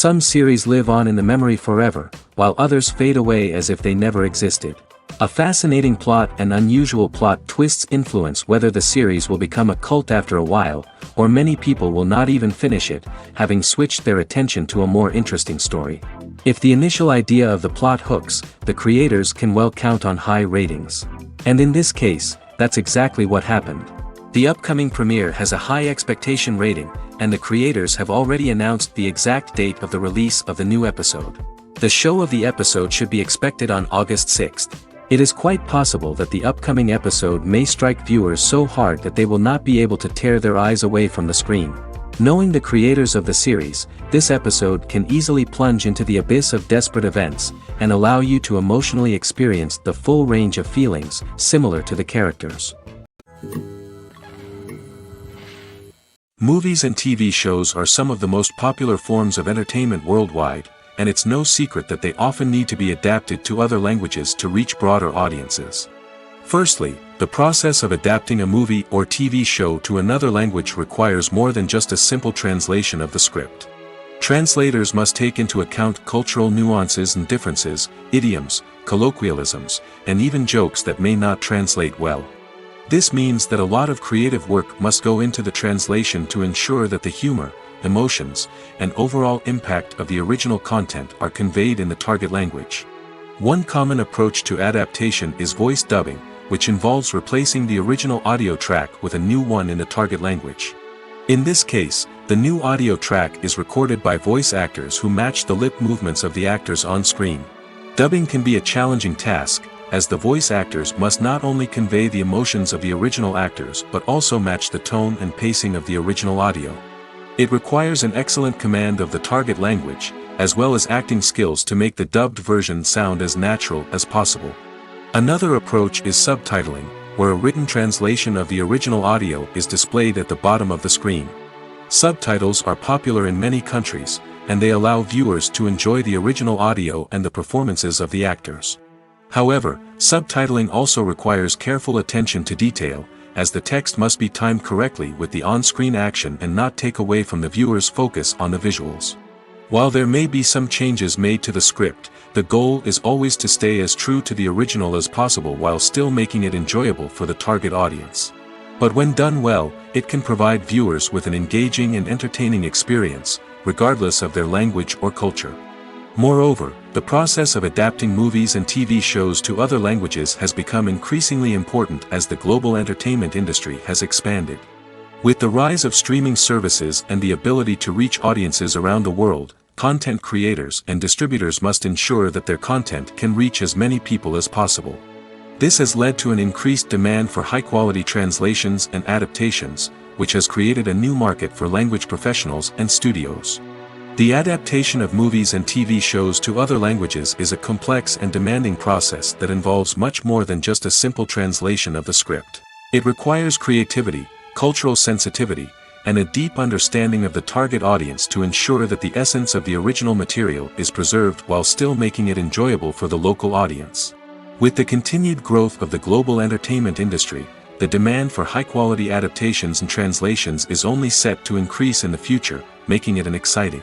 Some series live on in the memory forever, while others fade away as if they never existed. A fascinating plot and unusual plot twists influence whether the series will become a cult after a while, or many people will not even finish it, having switched their attention to a more interesting story. If the initial idea of the plot hooks, the creators can well count on high ratings. And in this case, that's exactly what happened. The upcoming premiere has a high expectation rating, and the creators have already announced the exact date of the release of the new episode. The show of the episode should be expected on August 6th. It is quite possible that the upcoming episode may strike viewers so hard that they will not be able to tear their eyes away from the screen. Knowing the creators of the series, this episode can easily plunge into the abyss of desperate events, and allow you to emotionally experience the full range of feelings, similar to the characters. Movies and TV shows are some of the most popular forms of entertainment worldwide, and it's no secret that they often need to be adapted to other languages to reach broader audiences. Firstly, the process of adapting a movie or TV show to another language requires more than just a simple translation of the script. Translators must take into account cultural nuances and differences, idioms, colloquialisms, and even jokes that may not translate well. This means that a lot of creative work must go into the translation to ensure that the humor, emotions, and overall impact of the original content are conveyed in the target language. One common approach to adaptation is voice dubbing, which involves replacing the original audio track with a new one in the target language. In this case, the new audio track is recorded by voice actors who match the lip movements of the actors on screen. Dubbing can be a challenging task, as the voice actors must not only convey the emotions of the original actors but also match the tone and pacing of the original audio. It requires an excellent command of the target language, as well as acting skills to make the dubbed version sound as natural as possible. Another approach is subtitling, where a written translation of the original audio is displayed at the bottom of the screen. Subtitles are popular in many countries, and they allow viewers to enjoy the original audio and the performances of the actors. However, subtitling also requires careful attention to detail, as the text must be timed correctly with the on-screen action and not take away from the viewer's focus on the visuals. While there may be some changes made to the script, the goal is always to stay as true to the original as possible while still making it enjoyable for the target audience. But when done well, it can provide viewers with an engaging and entertaining experience, regardless of their language or culture. Moreover, the process of adapting movies and TV shows to other languages has become increasingly important as the global entertainment industry has expanded. With the rise of streaming services and the ability to reach audiences around the world, content creators and distributors must ensure that their content can reach as many people as possible. This has led to an increased demand for high-quality translations and adaptations, which has created a new market for language professionals and studios. The adaptation of movies and TV shows to other languages is a complex and demanding process that involves much more than just a simple translation of the script. It requires creativity, cultural sensitivity, and a deep understanding of the target audience to ensure that the essence of the original material is preserved while still making it enjoyable for the local audience. With the continued growth of the global entertainment industry, the demand for high-quality adaptations and translations is only set to increase in the future, making it exciting.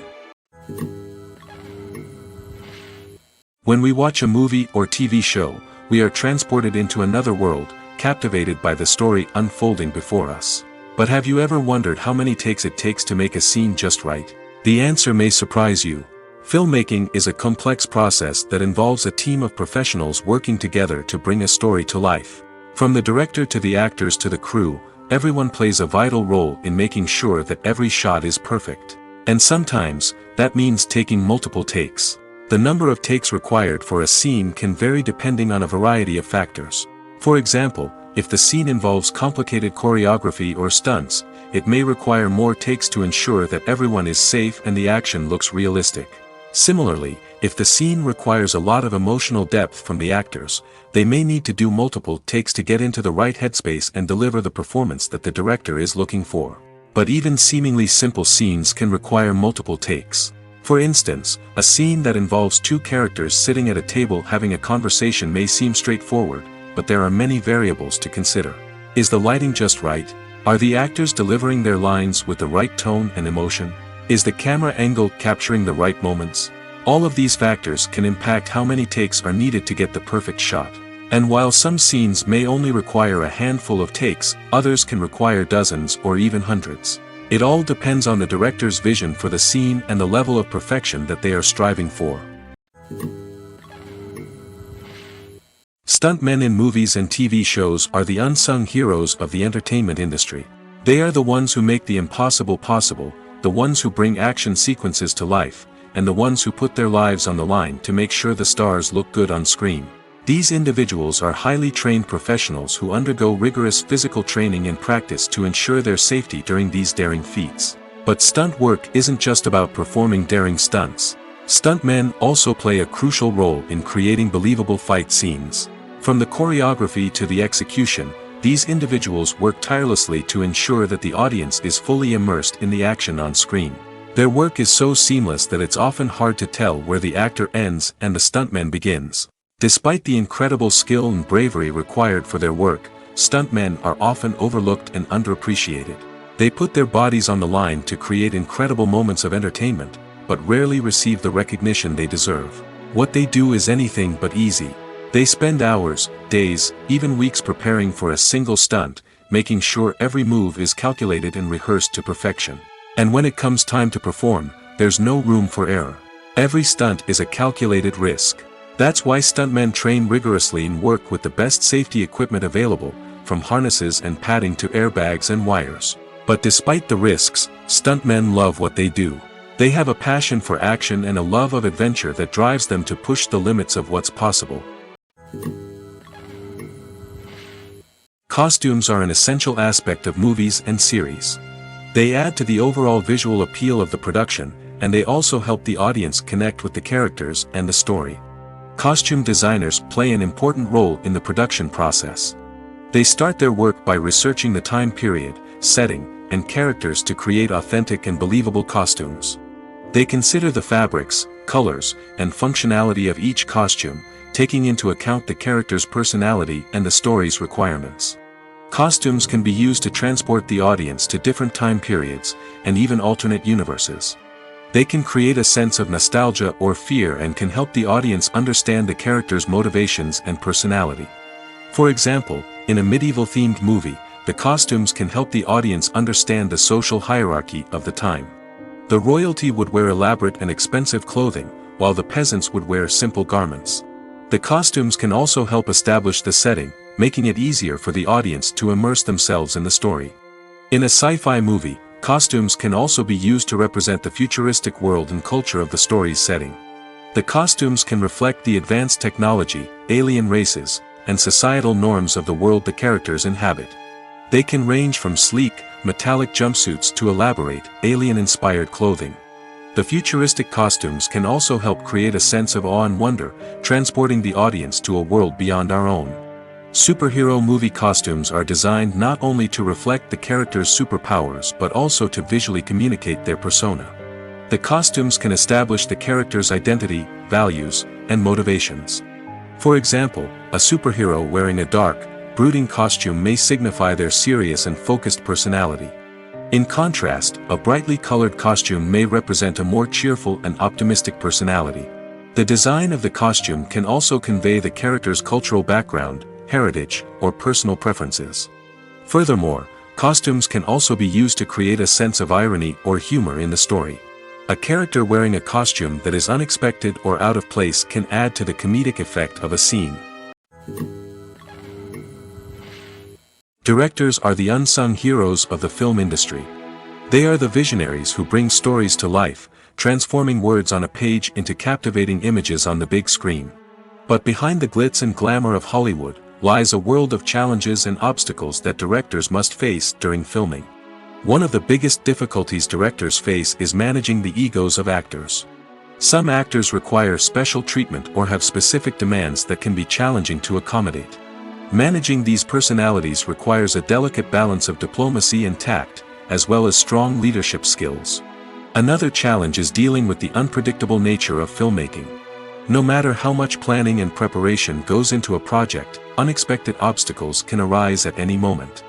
When we watch a movie or TV show, we are transported into another world, captivated by the story unfolding before us. But have you ever wondered how many takes it takes to make a scene just right? The answer may surprise you. Filmmaking is a complex process that involves a team of professionals working together to bring a story to life. From the director to the actors to the crew, everyone plays a vital role in making sure that every shot is perfect. And sometimes, that means taking multiple takes. The number of takes required for a scene can vary depending on a variety of factors. For example, if the scene involves complicated choreography or stunts, it may require more takes to ensure that everyone is safe and the action looks realistic. Similarly, if the scene requires a lot of emotional depth from the actors, they may need to do multiple takes to get into the right headspace and deliver the performance that the director is looking for. But even seemingly simple scenes can require multiple takes. For instance, a scene that involves two characters sitting at a table having a conversation may seem straightforward, but there are many variables to consider. Is the lighting just right? Are the actors delivering their lines with the right tone and emotion? Is the camera angle capturing the right moments? All of these factors can impact how many takes are needed to get the perfect shot. And while some scenes may only require a handful of takes, others can require dozens or even hundreds. It all depends on the director's vision for the scene and the level of perfection that they are striving for. Stuntmen in movies and TV shows are the unsung heroes of the entertainment industry. They are the ones who make the impossible possible, the ones who bring action sequences to life, and the ones who put their lives on the line to make sure the stars look good on screen. These individuals are highly trained professionals who undergo rigorous physical training and practice to ensure their safety during these daring feats. But stunt work isn't just about performing daring stunts. Stuntmen also play a crucial role in creating believable fight scenes. From the choreography to the execution, these individuals work tirelessly to ensure that the audience is fully immersed in the action on screen. Their work is so seamless that it's often hard to tell where the actor ends and the stuntman begins. Despite the incredible skill and bravery required for their work, stuntmen are often overlooked and underappreciated. They put their bodies on the line to create incredible moments of entertainment, but rarely receive the recognition they deserve. What they do is anything but easy. They spend hours, days, even weeks preparing for a single stunt, making sure every move is calculated and rehearsed to perfection. And when it comes time to perform, there's no room for error. Every stunt is a calculated risk. That's why stuntmen train rigorously and work with the best safety equipment available, from harnesses and padding to airbags and wires. But despite the risks, stuntmen love what they do. They have a passion for action and a love of adventure that drives them to push the limits of what's possible. Costumes are an essential aspect of movies and series. They add to the overall visual appeal of the production, and they also help the audience connect with the characters and the story. Costume designers play an important role in the production process. They start their work by researching the time period, setting, and characters to create authentic and believable costumes. They consider the fabrics, colors, and functionality of each costume, taking into account the character's personality and the story's requirements. Costumes can be used to transport the audience to different time periods, and even alternate universes. They can create a sense of nostalgia or fear and can help the audience understand the character's motivations and personality. For example, in a medieval-themed movie, the costumes can help the audience understand the social hierarchy of the time. The royalty would wear elaborate and expensive clothing, while the peasants would wear simple garments. The costumes can also help establish the setting, making it easier for the audience to immerse themselves in the story. In a sci-fi movie, costumes can also be used to represent the futuristic world and culture of the story's setting. The costumes can reflect the advanced technology, alien races, and societal norms of the world the characters inhabit. They can range from sleek, metallic jumpsuits to elaborate, alien-inspired clothing. The futuristic costumes can also help create a sense of awe and wonder, transporting the audience to a world beyond our own. Superhero movie costumes are designed not only to reflect the character's superpowers but also to visually communicate their persona. The costumes can establish the character's identity, values, and motivations. For example, a superhero wearing a dark, brooding costume may signify their serious and focused personality. In contrast, a brightly colored costume may represent a more cheerful and optimistic personality. The design of the costume can also convey the character's cultural background, heritage, or personal preferences. Furthermore, costumes can also be used to create a sense of irony or humor in the story. A character wearing a costume that is unexpected or out of place can add to the comedic effect of a scene. Directors are the unsung heroes of the film industry. They are the visionaries who bring stories to life, transforming words on a page into captivating images on the big screen. But behind the glitz and glamour of Hollywood, lies a world of challenges and obstacles that directors must face during filming. One of the biggest difficulties directors face is managing the egos of actors. Some actors require special treatment or have specific demands that can be challenging to accommodate. Managing these personalities requires a delicate balance of diplomacy and tact, as well as strong leadership skills. Another challenge is dealing with the unpredictable nature of filmmaking. No matter how much planning and preparation goes into a project, unexpected obstacles can arise at any moment.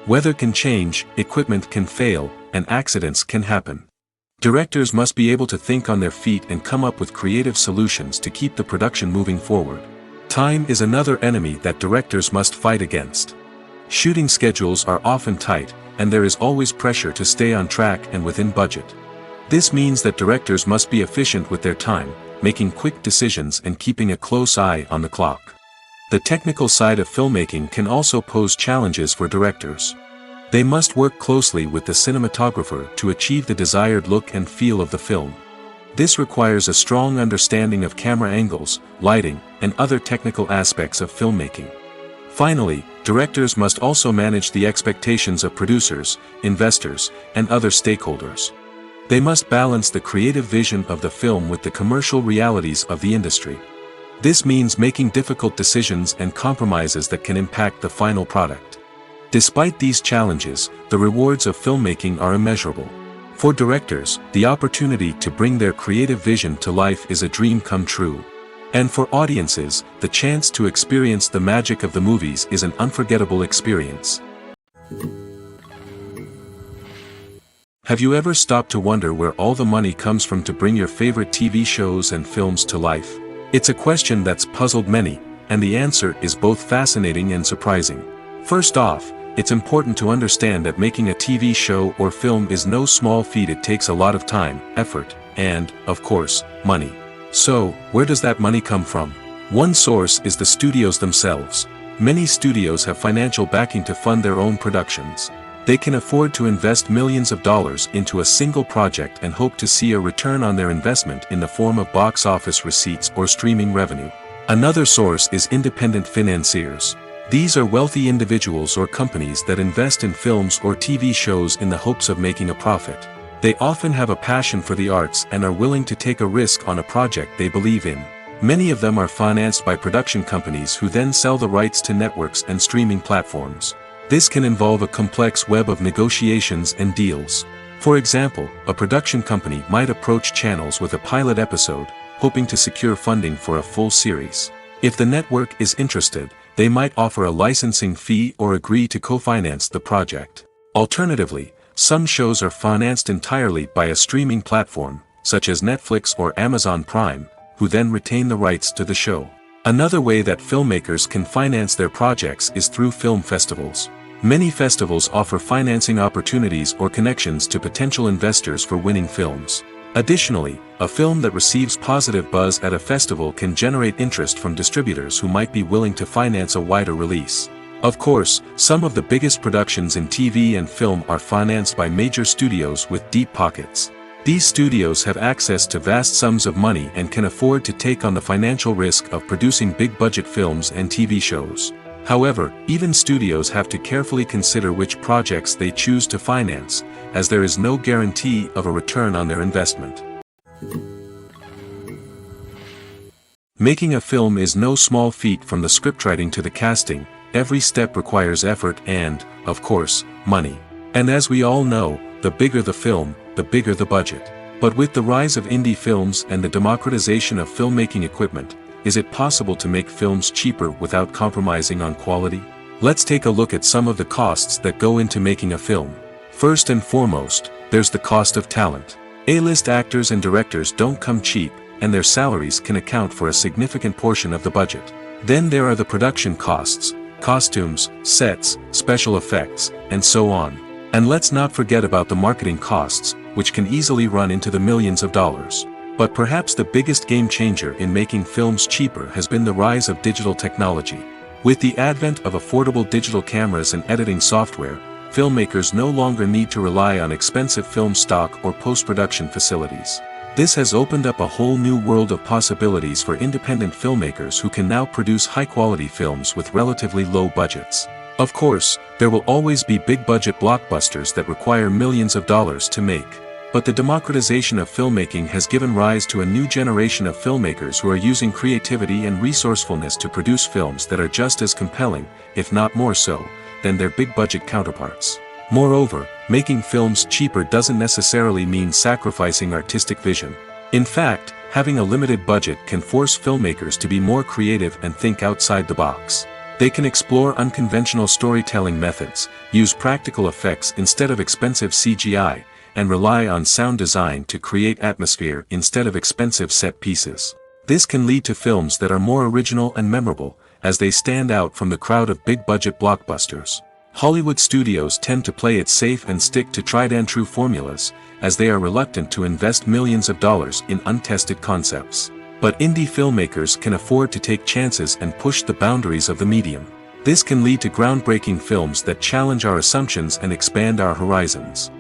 Weather can change, equipment can fail, and accidents can happen. Directors must be able to think on their feet and come up with creative solutions to keep the production moving forward. Time is another enemy that directors must fight against. Shooting schedules are often tight, and there is always pressure to stay on track and within budget. This means that directors must be efficient with their time, making quick decisions and keeping a close eye on the clock. The technical side of filmmaking can also pose challenges for directors. They must work closely with the cinematographer to achieve the desired look and feel of the film. This requires a strong understanding of camera angles, lighting, and other technical aspects of filmmaking. Finally, directors must also manage the expectations of producers, investors, and other stakeholders. They must balance the creative vision of the film with the commercial realities of the industry. This means making difficult decisions and compromises that can impact the final product. Despite these challenges, the rewards of filmmaking are immeasurable. For directors, the opportunity to bring their creative vision to life is a dream come true. And for audiences, the chance to experience the magic of the movies is an unforgettable experience. Have you ever stopped to wonder where all the money comes from to bring your favorite TV shows and films to life? It's a question that's puzzled many, and the answer is both fascinating and surprising. First off, it's important to understand that making a TV show or film is no small feat. It takes a lot of time, effort, and, of course, money. So, where does that money come from? One source is the studios themselves. Many studios have financial backing to fund their own productions. They can afford to invest millions of dollars into a single project and hope to see a return on their investment in the form of box office receipts or streaming revenue. Another source is independent financiers. These are wealthy individuals or companies that invest in films or TV shows in the hopes of making a profit. They often have a passion for the arts and are willing to take a risk on a project they believe in. Many of them are financed by production companies who then sell the rights to networks and streaming platforms. This can involve a complex web of negotiations and deals. For example, a production company might approach channels with a pilot episode, hoping to secure funding for a full series. If the network is interested, they might offer a licensing fee or agree to co-finance the project. Alternatively, some shows are financed entirely by a streaming platform, such as Netflix or Amazon Prime, who then retain the rights to the show. Another way that filmmakers can finance their projects is through film festivals. Many festivals offer financing opportunities or connections to potential investors for winning films. Additionally, a film that receives positive buzz at a festival can generate interest from distributors who might be willing to finance a wider release. Of course, some of the biggest productions in TV and film are financed by major studios with deep pockets. These studios have access to vast sums of money and can afford to take on the financial risk of producing big-budget films and TV shows. However, even studios have to carefully consider which projects they choose to finance, as there is no guarantee of a return on their investment. Making a film is no small feat. From the scriptwriting to the casting, every step requires effort and, of course, money. And as we all know, the bigger the film, the bigger the budget. But with the rise of indie films and the democratization of filmmaking equipment, is it possible to make films cheaper without compromising on quality? Let's take a look at some of the costs that go into making a film. First and foremost, there's the cost of talent. A-list actors and directors don't come cheap, and their salaries can account for a significant portion of the budget. Then there are the production costs, costumes, sets, special effects, and so on. And let's not forget about the marketing costs, which can easily run into the millions of dollars. But perhaps the biggest game changer in making films cheaper has been the rise of digital technology. With the advent of affordable digital cameras and editing software, filmmakers no longer need to rely on expensive film stock or post-production facilities. This has opened up a whole new world of possibilities for independent filmmakers who can now produce high-quality films with relatively low budgets. Of course, there will always be big-budget blockbusters that require millions of dollars to make. But the democratization of filmmaking has given rise to a new generation of filmmakers who are using creativity and resourcefulness to produce films that are just as compelling, if not more so, than their big-budget counterparts. Moreover, making films cheaper doesn't necessarily mean sacrificing artistic vision. In fact, having a limited budget can force filmmakers to be more creative and think outside the box. They can explore unconventional storytelling methods, use practical effects instead of expensive CGI, and rely on sound design to create atmosphere instead of expensive set pieces. This can lead to films that are more original and memorable, as they stand out from the crowd of big-budget blockbusters. Hollywood studios tend to play it safe and stick to tried-and-true formulas, as they are reluctant to invest millions of dollars in untested concepts. But indie filmmakers can afford to take chances and push the boundaries of the medium. This can lead to groundbreaking films that challenge our assumptions and expand our horizons.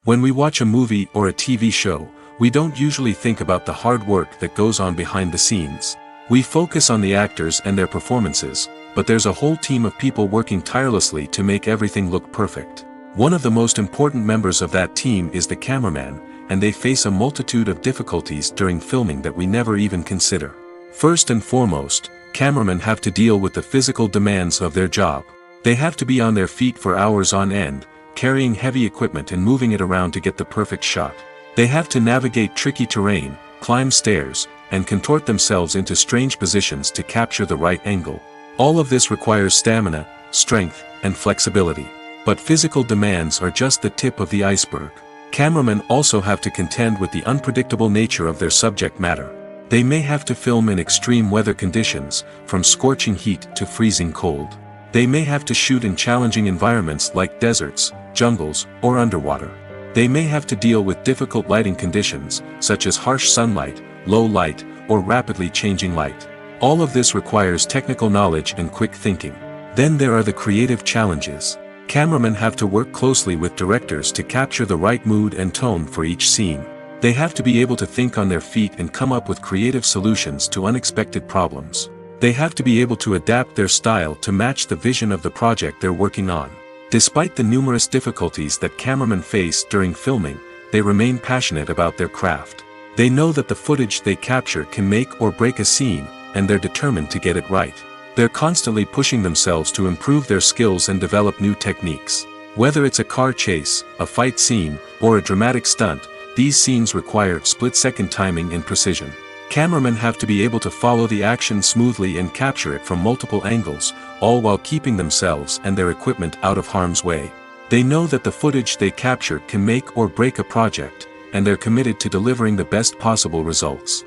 When we watch a movie or a TV show, we don't usually think about the hard work that goes on behind the scenes. We focus on the actors and their performances, but there's a whole team of people working tirelessly to make everything look perfect. One of the most important members of that team is the cameraman, and they face a multitude of difficulties during filming that we never even consider. First and foremost, cameramen have to deal with the physical demands of their job. They have to be on their feet for hours on end, carrying heavy equipment and moving it around to get the perfect shot. They have to navigate tricky terrain, climb stairs, and contort themselves into strange positions to capture the right angle. All of this requires stamina, strength, and flexibility. But physical demands are just the tip of the iceberg. Cameramen also have to contend with the unpredictable nature of their subject matter. They may have to film in extreme weather conditions, from scorching heat to freezing cold. They may have to shoot in challenging environments like deserts, jungles, or underwater. They may have to deal with difficult lighting conditions, such as harsh sunlight, low light, or rapidly changing light. All of this requires technical knowledge and quick thinking. Then there are the creative challenges. Cameramen have to work closely with directors to capture the right mood and tone for each scene. They have to be able to think on their feet and come up with creative solutions to unexpected problems. They have to be able to adapt their style to match the vision of the project they're working on. Despite the numerous difficulties that cameramen face during filming, they remain passionate about their craft. They know that the footage they capture can make or break a scene, and they're determined to get it right. They're constantly pushing themselves to improve their skills and develop new techniques. Whether it's a car chase, a fight scene, or a dramatic stunt, these scenes require split-second timing and precision. Cameramen have to be able to follow the action smoothly and capture it from multiple angles, all while keeping themselves and their equipment out of harm's way. They know that the footage they capture can make or break a project, and they're committed to delivering the best possible results.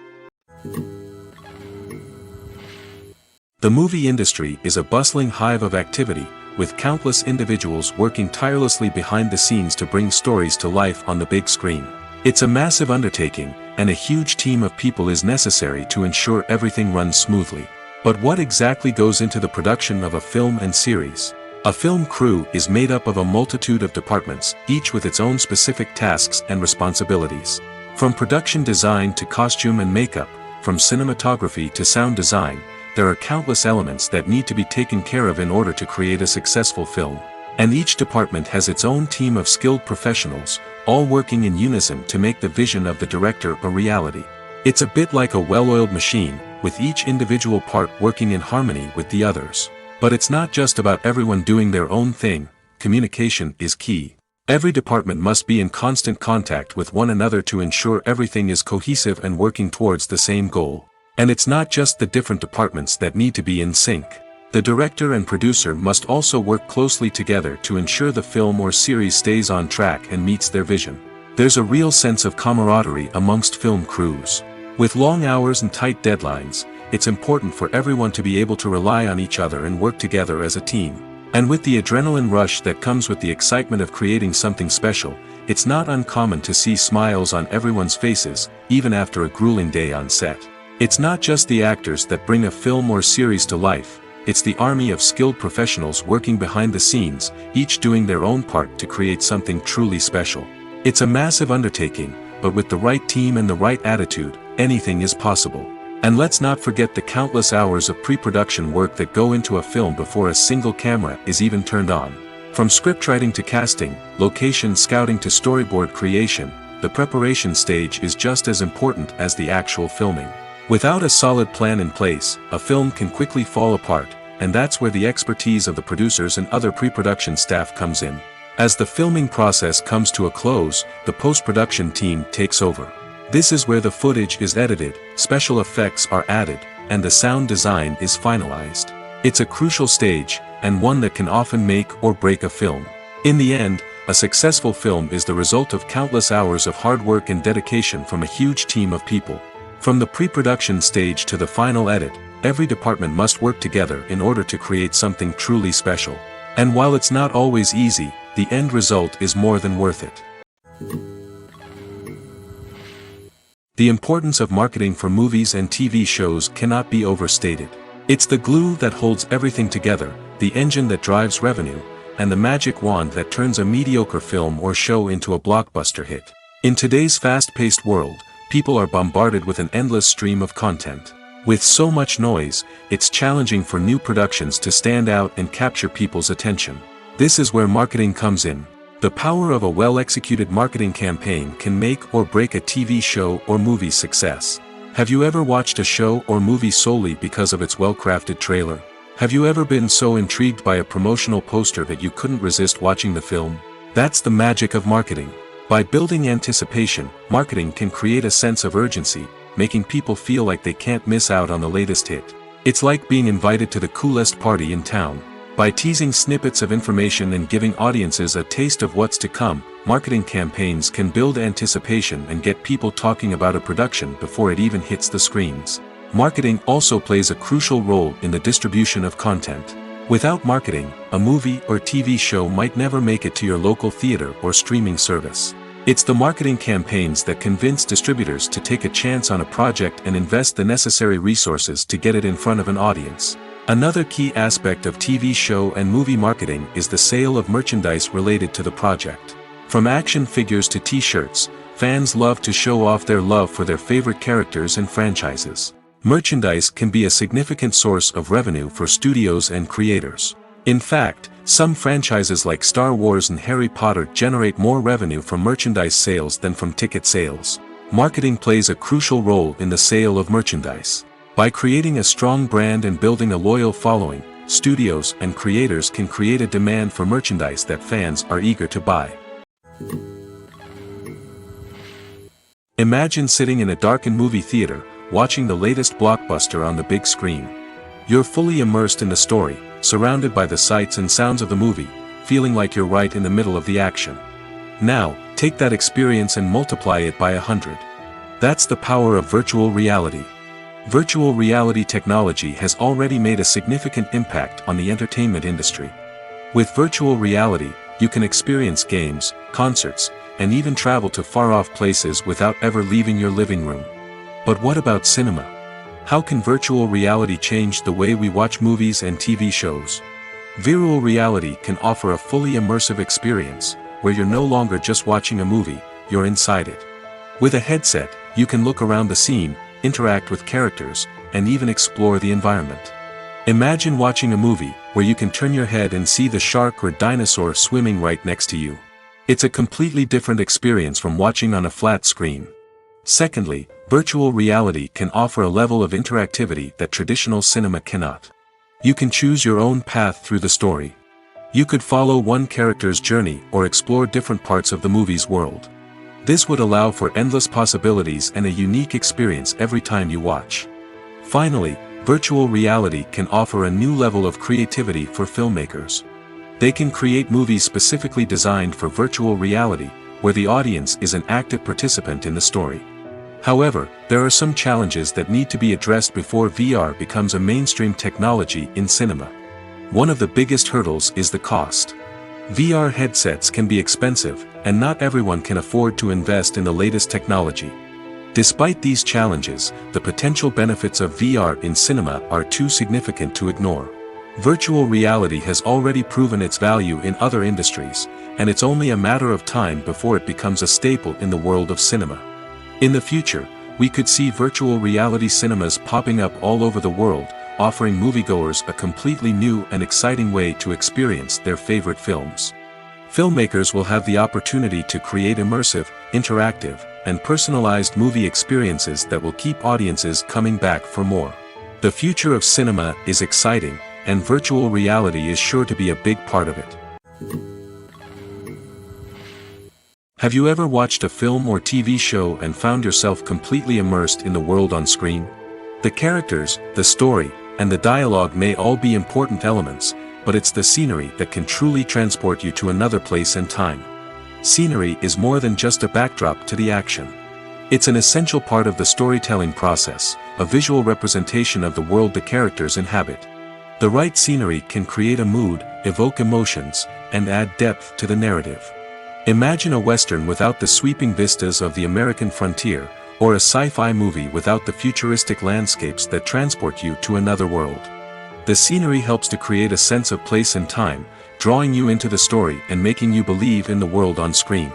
The movie industry is a bustling hive of activity, with countless individuals working tirelessly behind the scenes to bring stories to life on the big screen. It's a massive undertaking, and a huge team of people is necessary to ensure everything runs smoothly. But what exactly goes into the production of a film and series? A film crew is made up of a multitude of departments, each with its own specific tasks and responsibilities. From production design to costume and makeup, from cinematography to sound design, there are countless elements that need to be taken care of in order to create a successful film. And each department has its own team of skilled professionals, all working in unison to make the vision of the director a reality. It's a bit like a well-oiled machine, with each individual part working in harmony with the others. But it's not just about everyone doing their own thing. Communication is key. Every department must be in constant contact with one another to ensure everything is cohesive and working towards the same goal. And it's not just the different departments that need to be in sync. The director and producer must also work closely together to ensure the film or series stays on track and meets their vision. There's a real sense of camaraderie amongst film crews. With long hours and tight deadlines, it's important for everyone to be able to rely on each other and work together as a team. And with the adrenaline rush that comes with the excitement of creating something special, it's not uncommon to see smiles on everyone's faces, even after a grueling day on set. It's not just the actors that bring a film or series to life. It's the army of skilled professionals working behind the scenes, each doing their own part to create something truly special. It's a massive undertaking, but with the right team and the right attitude, anything is possible. And let's not forget the countless hours of pre-production work that go into a film before a single camera is even turned on. From scriptwriting to casting, location scouting to storyboard creation, the preparation stage is just as important as the actual filming. Without a solid plan in place, a film can quickly fall apart, and that's where the expertise of the producers and other pre-production staff comes in. As the filming process comes to a close, the post-production team takes over. This is where the footage is edited, special effects are added, and the sound design is finalized. It's a crucial stage, and one that can often make or break a film. In the end, a successful film is the result of countless hours of hard work and dedication from a huge team of people. From the pre-production stage to the final edit, every department must work together in order to create something truly special. And while it's not always easy, the end result is more than worth it. The importance of marketing for movies and TV shows cannot be overstated. It's the glue that holds everything together, the engine that drives revenue, and the magic wand that turns a mediocre film or show into a blockbuster hit. In today's fast-paced world, people are bombarded with an endless stream of content. With so much noise, it's challenging for new productions to stand out and capture people's attention. This is where marketing comes in. The power of a well-executed marketing campaign can make or break a TV show or movie's success. Have you ever watched a show or movie solely because of its well-crafted trailer? Have you ever been so intrigued by a promotional poster that you couldn't resist watching the film? That's the magic of marketing. By building anticipation, marketing can create a sense of urgency, making people feel like they can't miss out on the latest hit. It's like being invited to the coolest party in town. By teasing snippets of information and giving audiences a taste of what's to come, marketing campaigns can build anticipation and get people talking about a production before it even hits the screens. Marketing also plays a crucial role in the distribution of content. Without marketing, a movie or TV show might never make it to your local theater or streaming service. It's the marketing campaigns that convince distributors to take a chance on a project and invest the necessary resources to get it in front of an audience. Another key aspect of TV show and movie marketing is the sale of merchandise related to the project. From action figures to t-shirts, fans love to show off their love for their favorite characters and franchises. Merchandise can be a significant source of revenue for studios and creators. In fact, some franchises like Star Wars and Harry Potter generate more revenue from merchandise sales than from ticket sales. Marketing plays a crucial role in the sale of merchandise. By creating a strong brand and building a loyal following, studios and creators can create a demand for merchandise that fans are eager to buy. Imagine sitting in a darkened movie theater, watching the latest blockbuster on the big screen. You're fully immersed in the story, surrounded by the sights and sounds of the movie, feeling like you're right in the middle of the action. Now, take that experience and multiply it by 100. That's the power of virtual reality. Virtual reality technology has already made a significant impact on the entertainment industry. With virtual reality, you can experience games, concerts, and even travel to far-off places without ever leaving your living room. But what about cinema? How can virtual reality change the way we watch movies and TV shows? Virtual reality can offer a fully immersive experience, where you're no longer just watching a movie, you're inside it. With a headset, you can look around the scene, interact with characters, and even explore the environment. Imagine watching a movie where you can turn your head and see the shark or dinosaur swimming right next to you. It's a completely different experience from watching on a flat screen. Secondly, virtual reality can offer a level of interactivity that traditional cinema cannot. You can choose your own path through the story. You could follow one character's journey or explore different parts of the movie's world. This would allow for endless possibilities and a unique experience every time you watch. Finally, virtual reality can offer a new level of creativity for filmmakers. They can create movies specifically designed for virtual reality, where the audience is an active participant in the story. However, there are some challenges that need to be addressed before VR becomes a mainstream technology in cinema. One of the biggest hurdles is the cost. VR headsets can be expensive, and not everyone can afford to invest in the latest technology. Despite these challenges, the potential benefits of VR in cinema are too significant to ignore. Virtual reality has already proven its value in other industries, and it's only a matter of time before it becomes a staple in the world of cinema. In the future, we could see virtual reality cinemas popping up all over the world, offering moviegoers a completely new and exciting way to experience their favorite films. Filmmakers will have the opportunity to create immersive, interactive, and personalized movie experiences that will keep audiences coming back for more. The future of cinema is exciting, and virtual reality is sure to be a big part of it. Have you ever watched a film or TV show and found yourself completely immersed in the world on screen? The characters, the story, and the dialogue may all be important elements, but it's the scenery that can truly transport you to another place and time. Scenery is more than just a backdrop to the action. It's an essential part of the storytelling process, a visual representation of the world the characters inhabit. The right scenery can create a mood, evoke emotions, and add depth to the narrative. Imagine a Western without the sweeping vistas of the American frontier, or a sci-fi movie without the futuristic landscapes that transport you to another world. The scenery helps to create a sense of place and time, drawing you into the story and making you believe in the world on screen.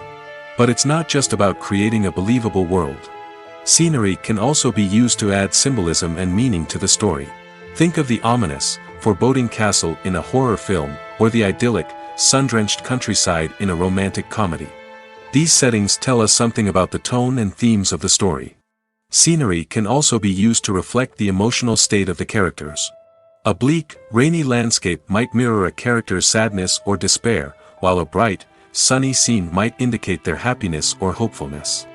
But it's not just about creating a believable world. Scenery can also be used to add symbolism and meaning to the story. Think of the ominous, foreboding castle in a horror film, or the idyllic, sun-drenched countryside in a romantic comedy. These settings tell us something about the tone and themes of the story. Scenery can also be used to reflect the emotional state of the characters. A bleak, rainy landscape might mirror a character's sadness or despair, while a bright, sunny scene might indicate their happiness or hopefulness.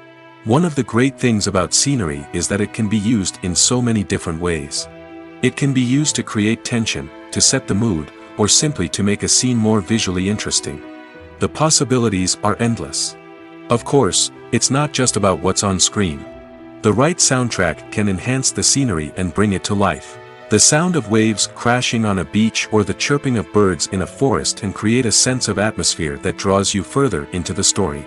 One of the great things about scenery is that it can be used in so many different ways. It can be used to create tension, to set the mood, or simply to make a scene more visually interesting. The possibilities are endless. Of course, it's not just about what's on screen. The right soundtrack can enhance the scenery and bring it to life. The sound of waves crashing on a beach or the chirping of birds in a forest can create a sense of atmosphere that draws you further into the story.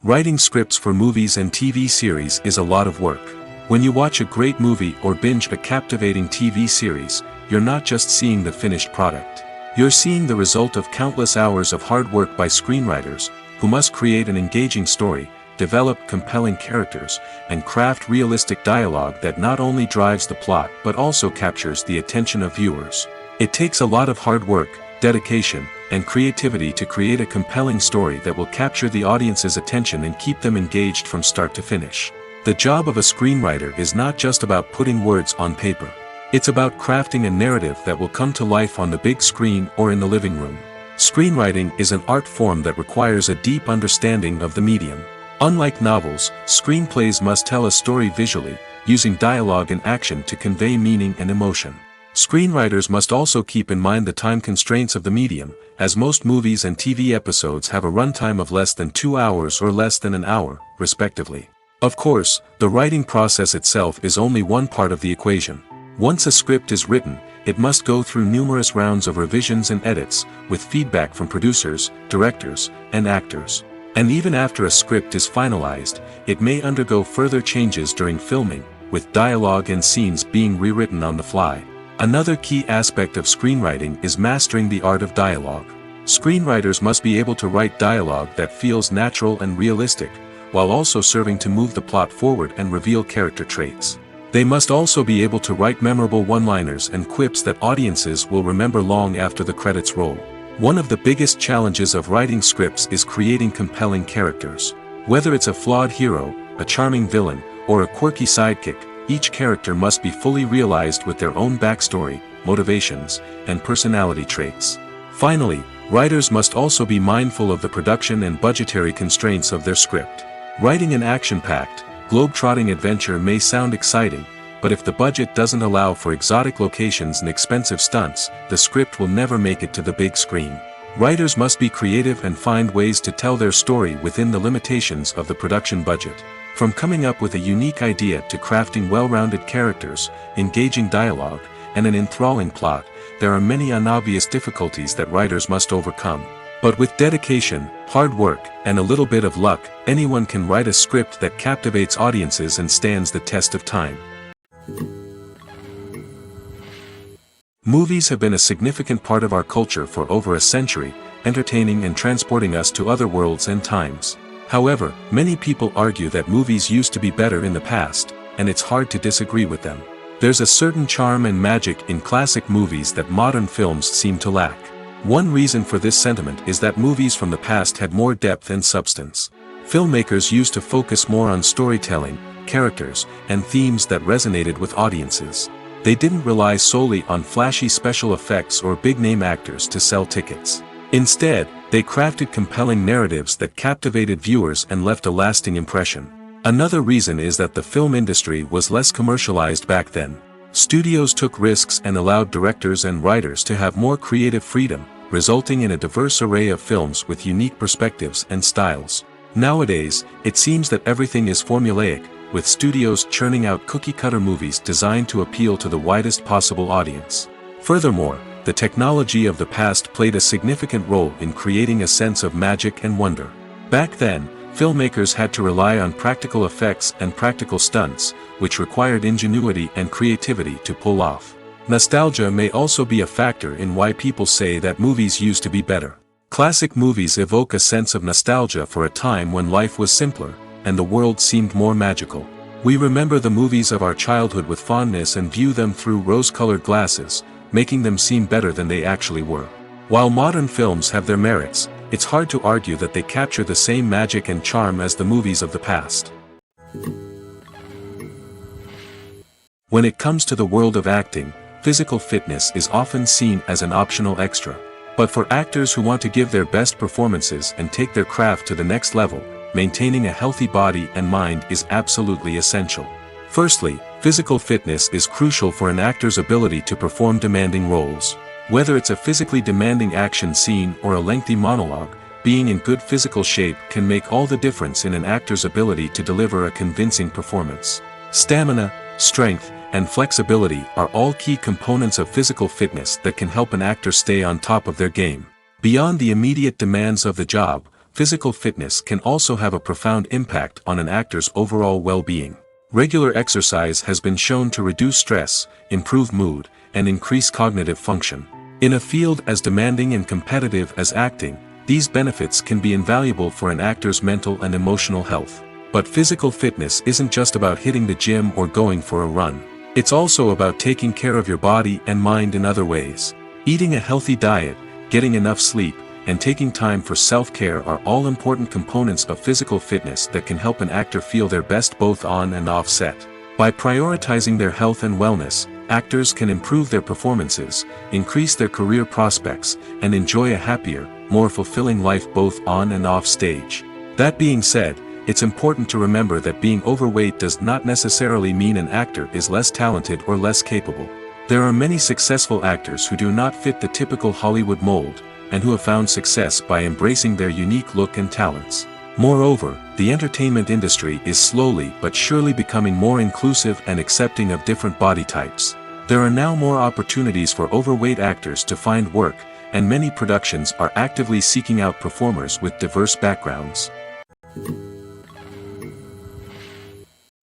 Writing scripts for movies and TV series is a lot of work. When you watch a great movie or binge a captivating TV series, you're not just seeing the finished product. You're seeing the result of countless hours of hard work by screenwriters, who must create an engaging story, develop compelling characters, and craft realistic dialogue that not only drives the plot but also captures the attention of viewers. It takes a lot of hard work, dedication, and creativity to create a compelling story that will capture the audience's attention and keep them engaged from start to finish. The job of a screenwriter is not just about putting words on paper. It's about crafting a narrative that will come to life on the big screen or in the living room. Screenwriting is an art form that requires a deep understanding of the medium. Unlike novels, screenplays must tell a story visually, using dialogue and action to convey meaning and emotion. Screenwriters must also keep in mind the time constraints of the medium, as most movies and TV episodes have a runtime of less than 2 hours or less than an hour, respectively. Of course, the writing process itself is only one part of the equation. Once a script is written, it must go through numerous rounds of revisions and edits, with feedback from producers, directors, and actors. And even after a script is finalized, it may undergo further changes during filming, with dialogue and scenes being rewritten on the fly. Another key aspect of screenwriting is mastering the art of dialogue. Screenwriters must be able to write dialogue that feels natural and realistic, while also serving to move the plot forward and reveal character traits. They must also be able to write memorable one-liners and quips that audiences will remember long after the credits roll. One of the biggest challenges of writing scripts is creating compelling characters. Whether it's a flawed hero, a charming villain, or a quirky sidekick, each character must be fully realized with their own backstory, motivations, and personality traits. Finally, writers must also be mindful of the production and budgetary constraints of their script. Writing an action-packed, globe-trotting adventure may sound exciting, but if the budget doesn't allow for exotic locations and expensive stunts, the script will never make it to the big screen. Writers must be creative and find ways to tell their story within the limitations of the production budget. From coming up with a unique idea to crafting well-rounded characters, engaging dialogue, and an enthralling plot, there are many unobvious difficulties that writers must overcome. But with dedication, hard work, and a little bit of luck, anyone can write a script that captivates audiences and stands the test of time. Movies have been a significant part of our culture for over a century, entertaining and transporting us to other worlds and times. However, many people argue that movies used to be better in the past, and it's hard to disagree with them. There's a certain charm and magic in classic movies that modern films seem to lack. One reason for this sentiment is that movies from the past had more depth and substance. Filmmakers used to focus more on storytelling, characters, and themes that resonated with audiences. They didn't rely solely on flashy special effects or big-name actors to sell tickets. Instead, they crafted compelling narratives that captivated viewers and left a lasting impression. Another reason is that the film industry was less commercialized back then. Studios took risks and allowed directors and writers to have more creative freedom, resulting in a diverse array of films with unique perspectives and styles. Nowadays, it seems that everything is formulaic, with studios churning out cookie-cutter movies designed to appeal to the widest possible audience. Furthermore, the technology of the past played a significant role in creating a sense of magic and wonder. Back then, filmmakers had to rely on practical effects and practical stunts, which required ingenuity and creativity to pull off. Nostalgia may also be a factor in why people say that movies used to be better. Classic movies evoke a sense of nostalgia for a time when life was simpler, and the world seemed more magical. We remember the movies of our childhood with fondness and view them through rose-colored glasses, making them seem better than they actually were. While modern films have their merits, it's hard to argue that they capture the same magic and charm as the movies of the past. When it comes to the world of acting, physical fitness is often seen as an optional extra. But for actors who want to give their best performances and take their craft to the next level, maintaining a healthy body and mind is absolutely essential. Firstly, physical fitness is crucial for an actor's ability to perform demanding roles. Whether it's a physically demanding action scene or a lengthy monologue, being in good physical shape can make all the difference in an actor's ability to deliver a convincing performance. Stamina, strength, and flexibility are all key components of physical fitness that can help an actor stay on top of their game. Beyond the immediate demands of the job, physical fitness can also have a profound impact on an actor's overall well-being. Regular exercise has been shown to reduce stress, improve mood, and increase cognitive function. In a field as demanding and competitive as acting, these benefits can be invaluable for an actor's mental and emotional health. But physical fitness isn't just about hitting the gym or going for a run. It's also about taking care of your body and mind in other ways. Eating a healthy diet, getting enough sleep, and taking time for self-care are all important components of physical fitness that can help an actor feel their best both on and off set. By prioritizing their health and wellness, actors can improve their performances, increase their career prospects, and enjoy a happier, more fulfilling life both on and off stage. That being said, it's important to remember that being overweight does not necessarily mean an actor is less talented or less capable. There are many successful actors who do not fit the typical Hollywood mold, and who have found success by embracing their unique look and talents. Moreover, the entertainment industry is slowly but surely becoming more inclusive and accepting of different body types. There are now more opportunities for overweight actors to find work, and many productions are actively seeking out performers with diverse backgrounds.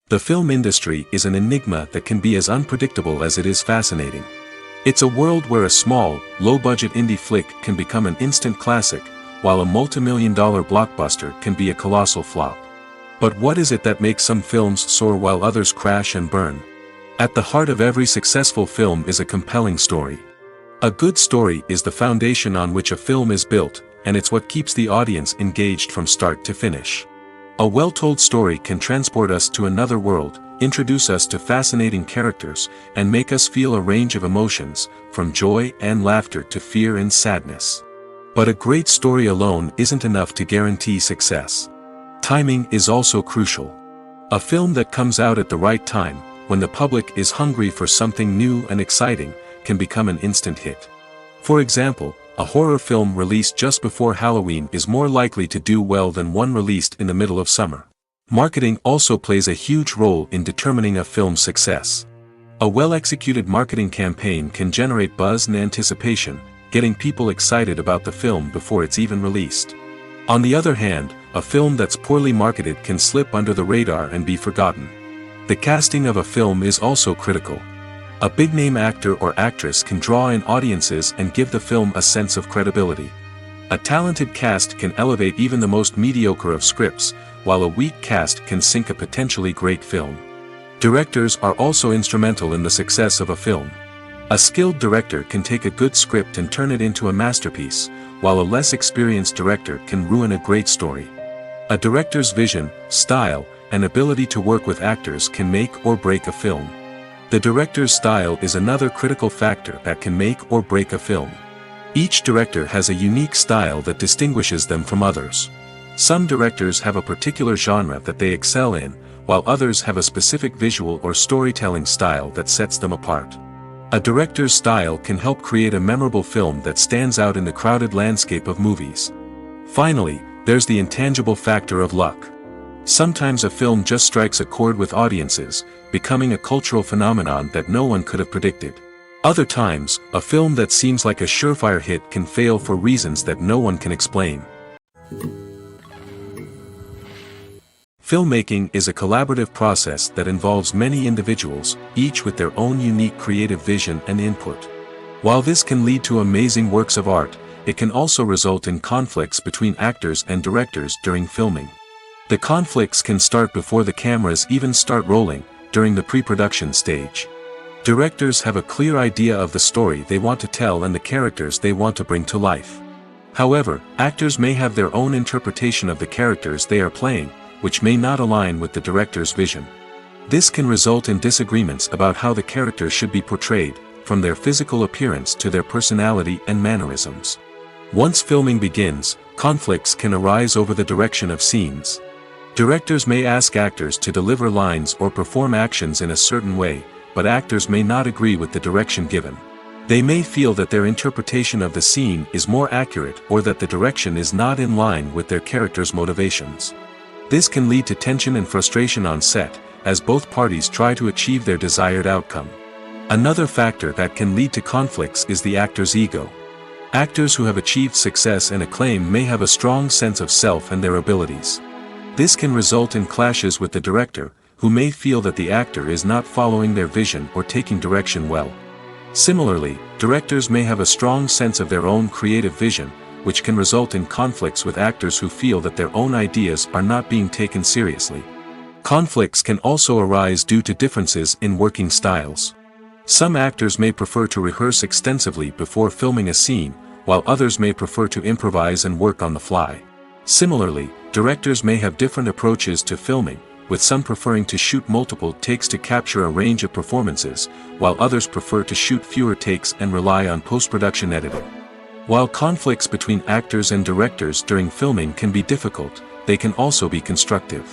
The film industry is an enigma that can be as unpredictable as it is fascinating. It's a world where a small, low-budget indie flick can become an instant classic, while a multi-million-dollar blockbuster can be a colossal flop. But what is it that makes some films soar while others crash and burn? At the heart of every successful film is a compelling story. A good story is the foundation on which a film is built, and it's what keeps the audience engaged from start to finish. A well-told story can transport us to another world, introduce us to fascinating characters, and make us feel a range of emotions, from joy and laughter to fear and sadness. But a great story alone isn't enough to guarantee success. Timing is also crucial. A film that comes out at the right time, when the public is hungry for something new and exciting, can become an instant hit. For example, a horror film released just before Halloween is more likely to do well than one released in the middle of summer. Marketing also plays a huge role in determining a film's success. A well-executed marketing campaign can generate buzz and anticipation, getting people excited about the film before it's even released. On the other hand, a film that's poorly marketed can slip under the radar and be forgotten. The casting of a film is also critical. A big-name actor or actress can draw in audiences and give the film a sense of credibility. A talented cast can elevate even the most mediocre of scripts, while a weak cast can sink a potentially great film. Directors are also instrumental in the success of a film. A skilled director can take a good script and turn it into a masterpiece, while a less experienced director can ruin a great story. A director's vision, style, and ability to work with actors can make or break a film. The director's style is another critical factor that can make or break a film. Each director has a unique style that distinguishes them from others. Some directors have a particular genre that they excel in, while others have a specific visual or storytelling style that sets them apart. A director's style can help create a memorable film that stands out in the crowded landscape of movies. Finally, there's the intangible factor of luck. Sometimes a film just strikes a chord with audiences, becoming a cultural phenomenon that no one could have predicted. Other times, a film that seems like a surefire hit can fail for reasons that no one can explain. Filmmaking is a collaborative process that involves many individuals, each with their own unique creative vision and input. While this can lead to amazing works of art, it can also result in conflicts between actors and directors during filming. The conflicts can start before the cameras even start rolling, during the pre-production stage. Directors have a clear idea of the story they want to tell and the characters they want to bring to life. However, actors may have their own interpretation of the characters they are playing, which may not align with the director's vision. This can result in disagreements about how the character should be portrayed, from their physical appearance to their personality and mannerisms. Once filming begins, conflicts can arise over the direction of scenes. Directors may ask actors to deliver lines or perform actions in a certain way, but actors may not agree with the direction given. They may feel that their interpretation of the scene is more accurate or that the direction is not in line with their character's motivations. This can lead to tension and frustration on set, as both parties try to achieve their desired outcome. Another factor that can lead to conflicts is the actor's ego. Actors who have achieved success and acclaim may have a strong sense of self and their abilities. This can result in clashes with the director, who may feel that the actor is not following their vision or taking direction well. Similarly, directors may have a strong sense of their own creative vision, which can result in conflicts with actors who feel that their own ideas are not being taken seriously. Conflicts can also arise due to differences in working styles. Some actors may prefer to rehearse extensively before filming a scene, while others may prefer to improvise and work on the fly. Similarly, directors may have different approaches to filming, with some preferring to shoot multiple takes to capture a range of performances, while others prefer to shoot fewer takes and rely on post-production editing. While conflicts between actors and directors during filming can be difficult, they can also be constructive.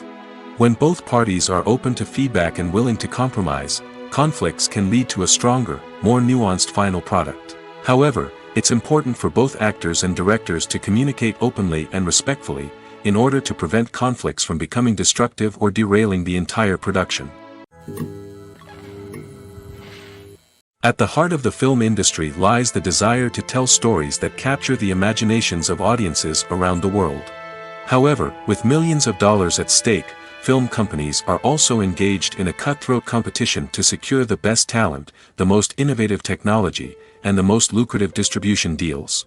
When both parties are open to feedback and willing to compromise, conflicts can lead to a stronger, more nuanced final product. However, it's important for both actors and directors to communicate openly and respectfully, in order to prevent conflicts from becoming destructive or derailing the entire production. At the heart of the film industry lies the desire to tell stories that capture the imaginations of audiences around the world. However, with millions of dollars at stake, film companies are also engaged in a cutthroat competition to secure the best talent, the most innovative technology, and the most lucrative distribution deals.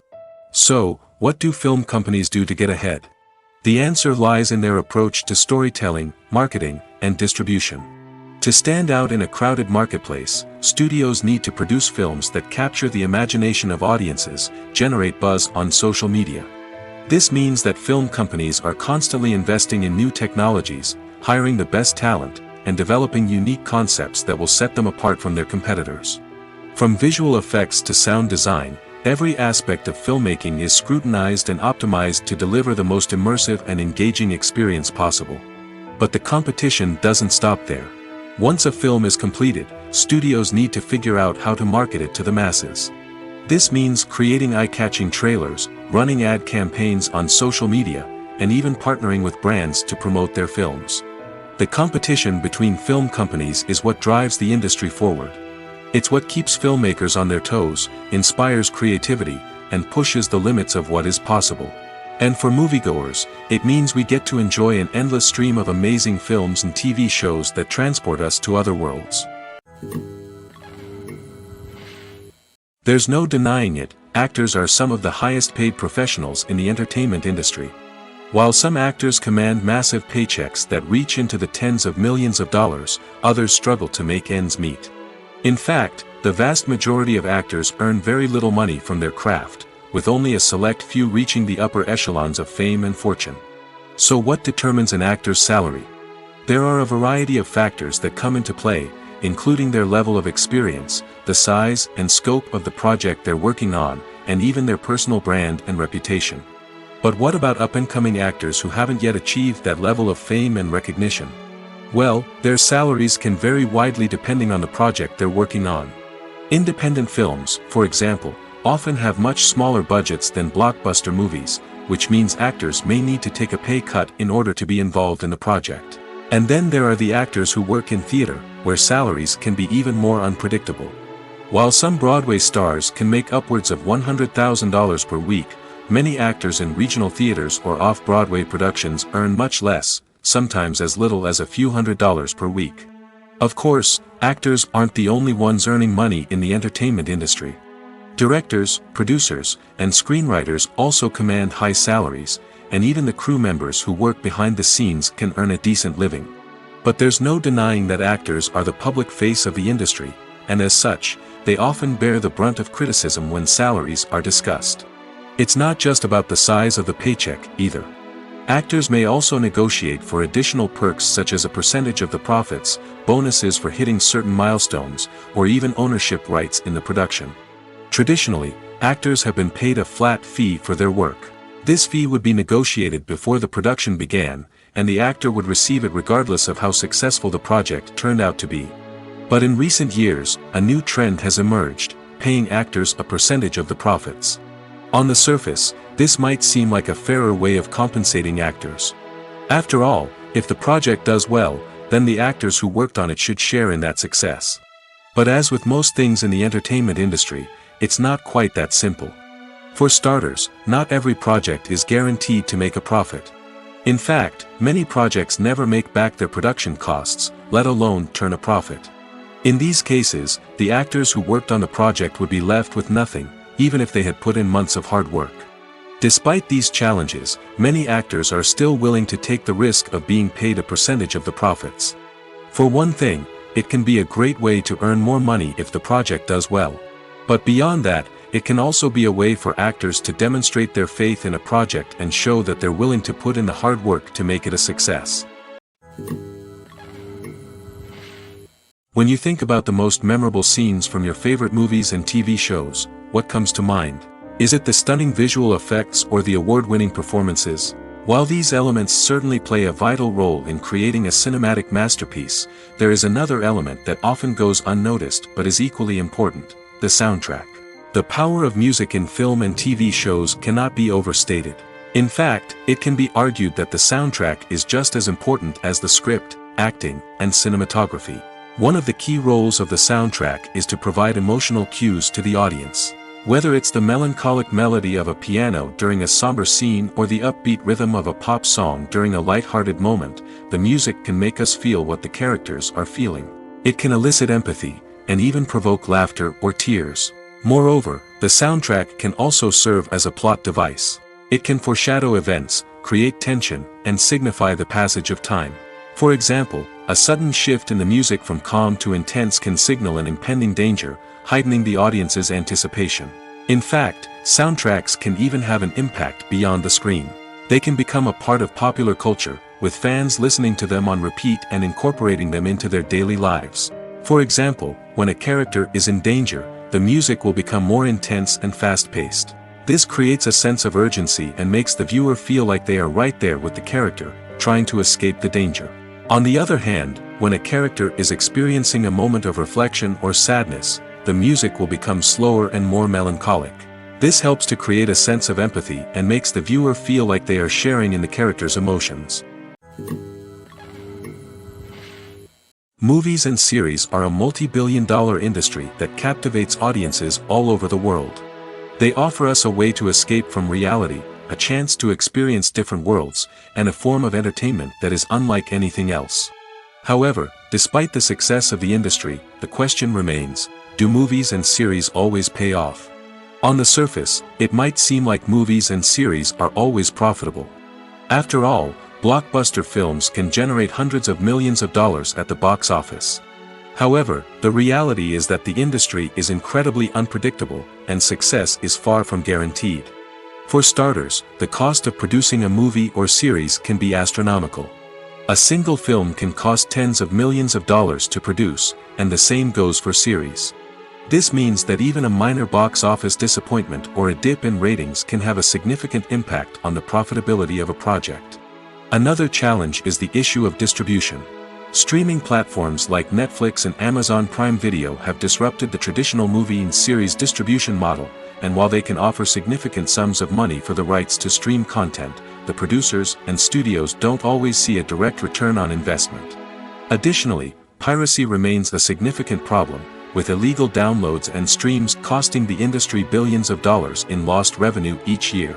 So, what do film companies do to get ahead? The answer lies in their approach to storytelling, marketing, and distribution. To stand out in a crowded marketplace, studios need to produce films that capture the imagination of audiences, generate buzz on social media. This means that film companies are constantly investing in new technologies, hiring the best talent, and developing unique concepts that will set them apart from their competitors. From visual effects to sound design, every aspect of filmmaking is scrutinized and optimized to deliver the most immersive and engaging experience possible. But the competition doesn't stop there. Once a film is completed, studios need to figure out how to market it to the masses. This means creating eye-catching trailers, running ad campaigns on social media, and even partnering with brands to promote their films. The competition between film companies is what drives the industry forward. It's what keeps filmmakers on their toes, inspires creativity, and pushes the limits of what is possible. And for moviegoers, it means we get to enjoy an endless stream of amazing films and TV shows that transport us to other worlds. There's no denying it, actors are some of the highest paid professionals in the entertainment industry. While some actors command massive paychecks that reach into the tens of millions of dollars, others struggle to make ends meet. In fact, the vast majority of actors earn very little money from their craft, with only a select few reaching the upper echelons of fame and fortune. So what determines an actor's salary? There are a variety of factors that come into play, including their level of experience, the size and scope of the project they're working on, and even their personal brand and reputation. But what about up-and-coming actors who haven't yet achieved that level of fame and recognition? Well, their salaries can vary widely depending on the project they're working on. Independent films, for example, often have much smaller budgets than blockbuster movies, which means actors may need to take a pay cut in order to be involved in the project. And then there are the actors who work in theater, where salaries can be even more unpredictable. While some Broadway stars can make upwards of $100,000 per week, many actors in regional theaters or off-Broadway productions earn much less, sometimes as little as a few $100s per week. Of course, actors aren't the only ones earning money in the entertainment industry. Directors, producers, and screenwriters also command high salaries, and even the crew members who work behind the scenes can earn a decent living. But there's no denying that actors are the public face of the industry, and as such, they often bear the brunt of criticism when salaries are discussed. It's not just about the size of the paycheck, either. Actors may also negotiate for additional perks such as a percentage of the profits, bonuses for hitting certain milestones, or even ownership rights in the production. Traditionally, actors have been paid a flat fee for their work. This fee would be negotiated before the production began, and the actor would receive it regardless of how successful the project turned out to be. But in recent years, a new trend has emerged, paying actors a percentage of the profits. On the surface, this might seem like a fairer way of compensating actors. After all, if the project does well, then the actors who worked on it should share in that success. But as with most things in the entertainment industry, it's not quite that simple. For starters, not every project is guaranteed to make a profit. In fact, many projects never make back their production costs, let alone turn a profit. In these cases, the actors who worked on the project would be left with nothing, even if they had put in months of hard work. Despite these challenges, many actors are still willing to take the risk of being paid a percentage of the profits. For one thing, it can be a great way to earn more money if the project does well. But beyond that, it can also be a way for actors to demonstrate their faith in a project and show that they're willing to put in the hard work to make it a success. When you think about the most memorable scenes from your favorite movies and TV shows, what comes to mind? Is it the stunning visual effects or the award-winning performances? While these elements certainly play a vital role in creating a cinematic masterpiece, there is another element that often goes unnoticed but is equally important: the soundtrack. The power of music in film and TV shows cannot be overstated. In fact, it can be argued that the soundtrack is just as important as the script, acting, and cinematography. One of the key roles of the soundtrack is to provide emotional cues to the audience. Whether it's the melancholic melody of a piano during a somber scene or the upbeat rhythm of a pop song during a light-hearted moment, the music can make us feel what the characters are feeling. It can elicit empathy, and even provoke laughter or tears. Moreover, the soundtrack can also serve as a plot device. It can foreshadow events, create tension, and signify the passage of time. For example, a sudden shift in the music from calm to intense can signal an impending danger, heightening the audience's anticipation. In fact, soundtracks can even have an impact beyond the screen. They can become a part of popular culture, with fans listening to them on repeat and incorporating them into their daily lives. For example, when a character is in danger, the music will become more intense and fast-paced. This creates a sense of urgency and makes the viewer feel like they are right there with the character, trying to escape the danger. On the other hand, when a character is experiencing a moment of reflection or sadness, the music will become slower and more melancholic. This helps to create a sense of empathy and makes the viewer feel like they are sharing in the character's emotions. Movies and series are a multi-billion-dollar industry that captivates audiences all over the world. They offer us a way to escape from reality, a chance to experience different worlds, and a form of entertainment that is unlike anything else. However, despite the success of the industry, the question remains: do movies and series always pay off? On the surface, it might seem like movies and series are always profitable. After all, blockbuster films can generate hundreds of millions of dollars at the box office. However, the reality is that the industry is incredibly unpredictable, and success is far from guaranteed. For starters, the cost of producing a movie or series can be astronomical. A single film can cost tens of millions of dollars to produce, and the same goes for series. This means that even a minor box office disappointment or a dip in ratings can have a significant impact on the profitability of a project. Another challenge is the issue of distribution. Streaming platforms like Netflix and Amazon Prime Video have disrupted the traditional movie and series distribution model, and while they can offer significant sums of money for the rights to stream content, the producers and studios don't always see a direct return on investment. Additionally, piracy remains a significant problem, with illegal downloads and streams costing the industry billions of dollars in lost revenue each year.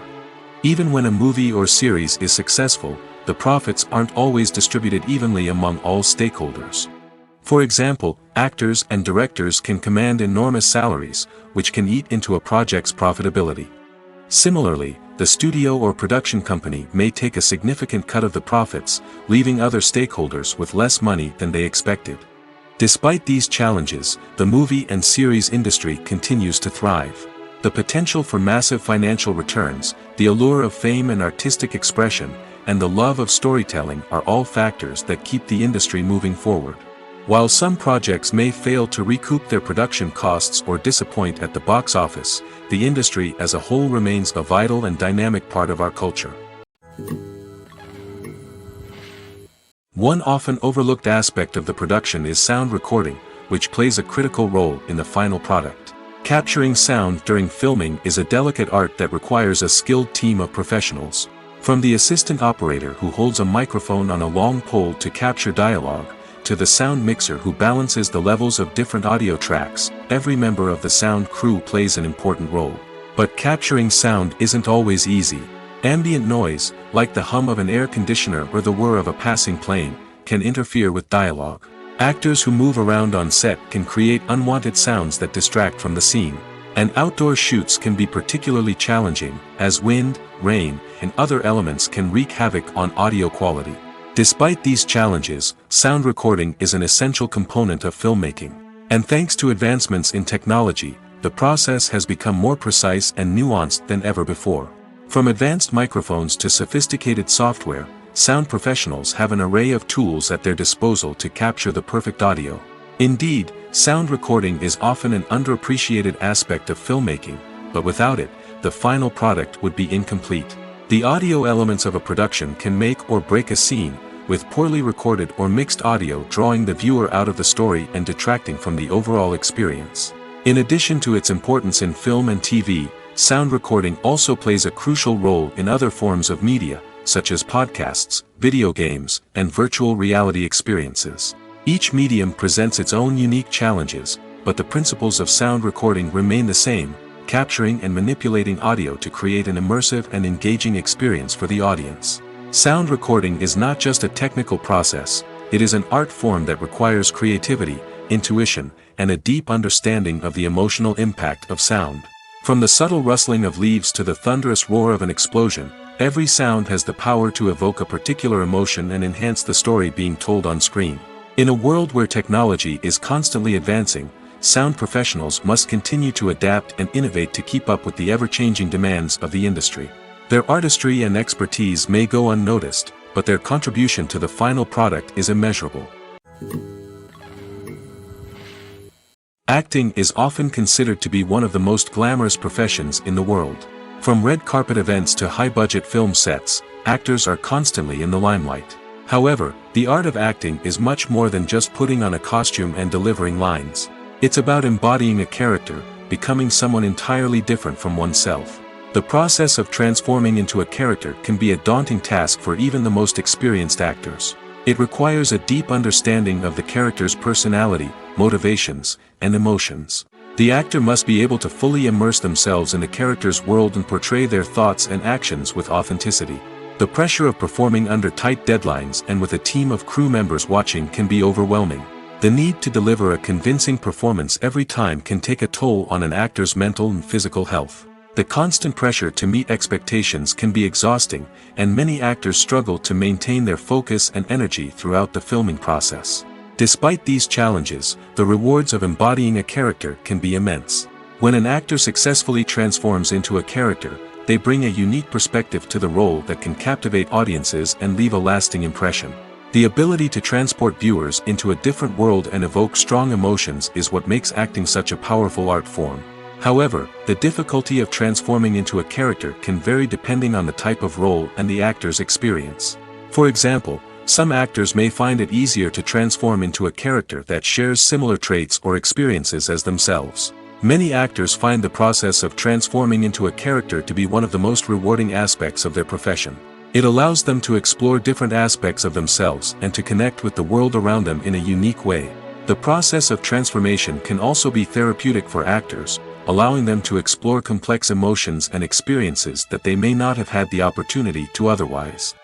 Even when a movie or series is successful, the profits aren't always distributed evenly among all stakeholders. For example, actors and directors can command enormous salaries, which can eat into a project's profitability. Similarly, the studio or production company may take a significant cut of the profits, leaving other stakeholders with less money than they expected. Despite these challenges, the movie and series industry continues to thrive. The potential for massive financial returns, the allure of fame and artistic expression, and the love of storytelling are all factors that keep the industry moving forward. While some projects may fail to recoup their production costs or disappoint at the box office, the industry as a whole remains a vital and dynamic part of our culture. One often overlooked aspect of the production is sound recording, which plays a critical role in the final product. Capturing sound during filming is a delicate art that requires a skilled team of professionals. From the assistant operator who holds a microphone on a long pole to capture dialogue, to the sound mixer who balances the levels of different audio tracks, every member of the sound crew plays an important role. But capturing sound isn't always easy. Ambient noise, like the hum of an air conditioner or the whir of a passing plane, can interfere with dialogue. Actors who move around on set can create unwanted sounds that distract from the scene. And outdoor shoots can be particularly challenging, as wind, rain, and other elements can wreak havoc on audio quality. Despite these challenges, sound recording is an essential component of filmmaking. And thanks to advancements in technology, the process has become more precise and nuanced than ever before. From advanced microphones to sophisticated software, sound professionals have an array of tools at their disposal to capture the perfect audio. Indeed, sound recording is often an underappreciated aspect of filmmaking, but without it, the final product would be incomplete. The audio elements of a production can make or break a scene, with poorly recorded or mixed audio drawing the viewer out of the story and detracting from the overall experience. In addition to its importance in film and TV, sound recording also plays a crucial role in other forms of media, such as podcasts, video games, and virtual reality experiences. Each medium presents its own unique challenges, but the principles of sound recording remain the same, capturing and manipulating audio to create an immersive and engaging experience for the audience. Sound recording is not just a technical process, it is an art form that requires creativity, intuition, and a deep understanding of the emotional impact of sound. From the subtle rustling of leaves to the thunderous roar of an explosion, every sound has the power to evoke a particular emotion and enhance the story being told on screen. In a world where technology is constantly advancing, sound professionals must continue to adapt and innovate to keep up with the ever-changing demands of the industry. Their artistry and expertise may go unnoticed, but their contribution to the final product is immeasurable. Acting is often considered to be one of the most glamorous professions in the world. From red carpet events to high-budget film sets, actors are constantly in the limelight. However, the art of acting is much more than just putting on a costume and delivering lines. It's about embodying a character, becoming someone entirely different from oneself. The process of transforming into a character can be a daunting task for even the most experienced actors. It requires a deep understanding of the character's personality, motivations, and emotions. The actor must be able to fully immerse themselves in the character's world and portray their thoughts and actions with authenticity. The pressure of performing under tight deadlines and with a team of crew members watching can be overwhelming. The need to deliver a convincing performance every time can take a toll on an actor's mental and physical health. The constant pressure to meet expectations can be exhausting, and many actors struggle to maintain their focus and energy throughout the filming process. Despite these challenges, the rewards of embodying a character can be immense. When an actor successfully transforms into a character, they bring a unique perspective to the role that can captivate audiences and leave a lasting impression. The ability to transport viewers into a different world and evoke strong emotions is what makes acting such a powerful art form. However, the difficulty of transforming into a character can vary depending on the type of role and the actor's experience. For example, Some actors may find it easier to transform into a character that shares similar traits or experiences as themselves. Many actors find the process of transforming into a character to be one of the most rewarding aspects of their profession. It allows them to explore different aspects of themselves and to connect with the world around them in a unique way. The process of transformation can also be therapeutic for actors, allowing them to explore complex emotions and experiences that they may not have had the opportunity to otherwise.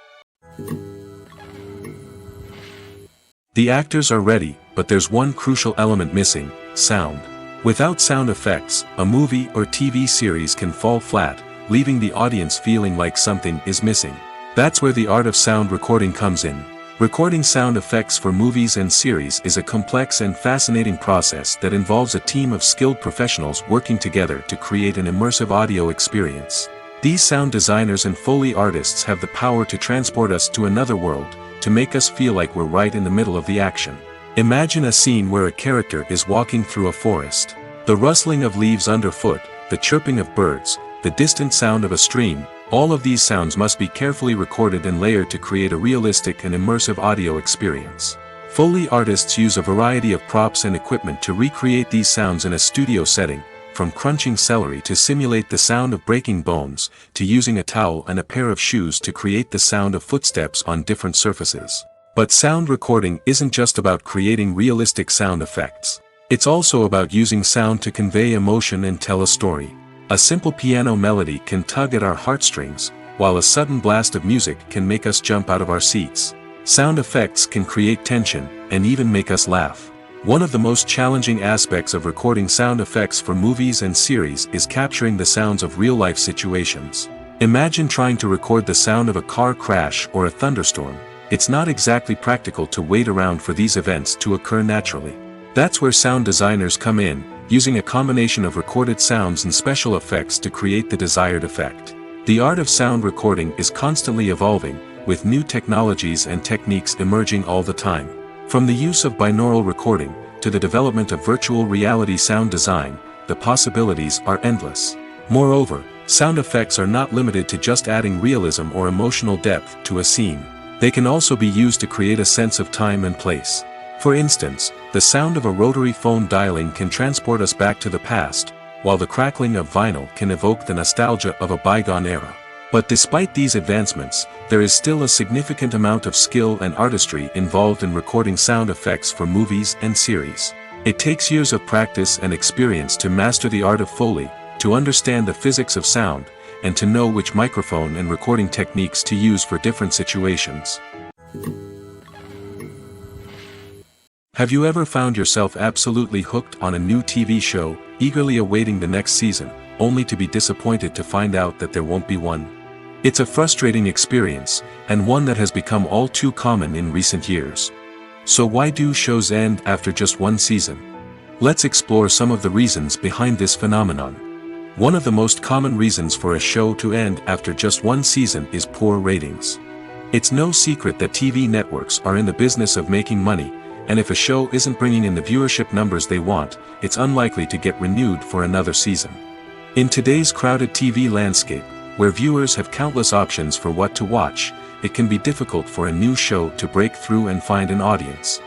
The actors are ready, but there's one crucial element missing: sound. Without sound effects, a movie or TV series can fall flat, leaving the audience feeling like something is missing. That's where the art of sound recording comes in. Recording sound effects for movies and series is a complex and fascinating process that involves a team of skilled professionals working together to create an immersive audio experience. These sound designers and Foley artists have the power to transport us to another world, to make us feel like we're right in the middle of the action. Imagine a scene where a character is walking through a forest. The rustling of leaves underfoot, the chirping of birds, the distant sound of a stream, all of these sounds must be carefully recorded and layered to create a realistic and immersive audio experience. Foley artists use a variety of props and equipment to recreate these sounds in a studio setting, from crunching celery to simulate the sound of breaking bones, to using a towel and a pair of shoes to create the sound of footsteps on different surfaces. But sound recording isn't just about creating realistic sound effects. It's also about using sound to convey emotion and tell a story. A simple piano melody can tug at our heartstrings, while a sudden blast of music can make us jump out of our seats. Sound effects can create tension, and even make us laugh. One of the most challenging aspects of recording sound effects for movies and series is capturing the sounds of real-life situations. Imagine trying to record the sound of a car crash or a thunderstorm. It's not exactly practical to wait around for these events to occur naturally. That's where sound designers come in, using a combination of recorded sounds and special effects to create the desired effect. The art of sound recording is constantly evolving, with new technologies and techniques emerging all the time. From the use of binaural recording, to the development of virtual reality sound design, the possibilities are endless. Moreover, sound effects are not limited to just adding realism or emotional depth to a scene. They can also be used to create a sense of time and place. For instance, the sound of a rotary phone dialing can transport us back to the past, while the crackling of vinyl can evoke the nostalgia of a bygone era. But despite these advancements, there is still a significant amount of skill and artistry involved in recording sound effects for movies and series. It takes years of practice and experience to master the art of Foley, to understand the physics of sound, and to know which microphone and recording techniques to use for different situations. Have you ever found yourself absolutely hooked on a new TV show, eagerly awaiting the next season, only to be disappointed to find out that there won't be one? It's a frustrating experience, and one that has become all too common in recent years. So why do shows end after just one season? Let's explore some of the reasons behind this phenomenon. One of the most common reasons for a show to end after just one season is poor ratings. It's no secret that TV networks are in the business of making money, and if a show isn't bringing in the viewership numbers they want, it's unlikely to get renewed for another season. In today's crowded TV landscape, where viewers have countless options for what to watch, it can be difficult for a new show to break through and find an audience.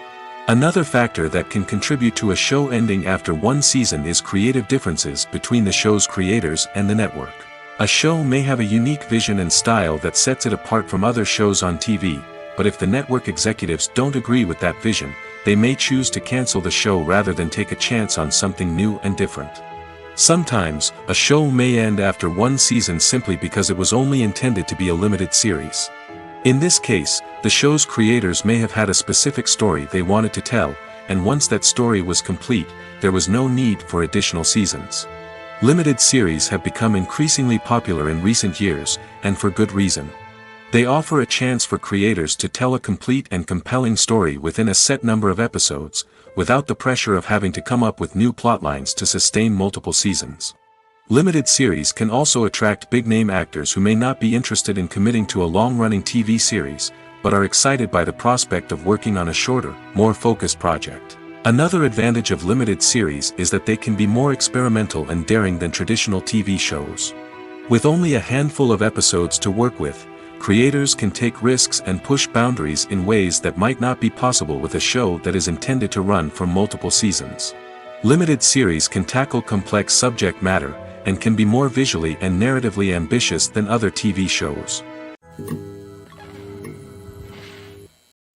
Another factor that can contribute to a show ending after one season is creative differences between the show's creators and the network. A show may have a unique vision and style that sets it apart from other shows on TV, but if the network executives don't agree with that vision, they may choose to cancel the show rather than take a chance on something new and different. Sometimes, a show may end after one season simply because it was only intended to be a limited series. In this case, the show's creators may have had a specific story they wanted to tell, and once that story was complete, there was no need for additional seasons. Limited series have become increasingly popular in recent years, and for good reason. They offer a chance for creators to tell a complete and compelling story within a set number of episodes, without the pressure of having to come up with new plotlines to sustain multiple seasons. Limited series can also attract big-name actors who may not be interested in committing to a long-running TV series, but are excited by the prospect of working on a shorter, more focused project. Another advantage of limited series is that they can be more experimental and daring than traditional TV shows. With only a handful of episodes to work with, creators can take risks and push boundaries in ways that might not be possible with a show that is intended to run for multiple seasons. Limited series can tackle complex subject matter, and can be more visually and narratively ambitious than other TV shows.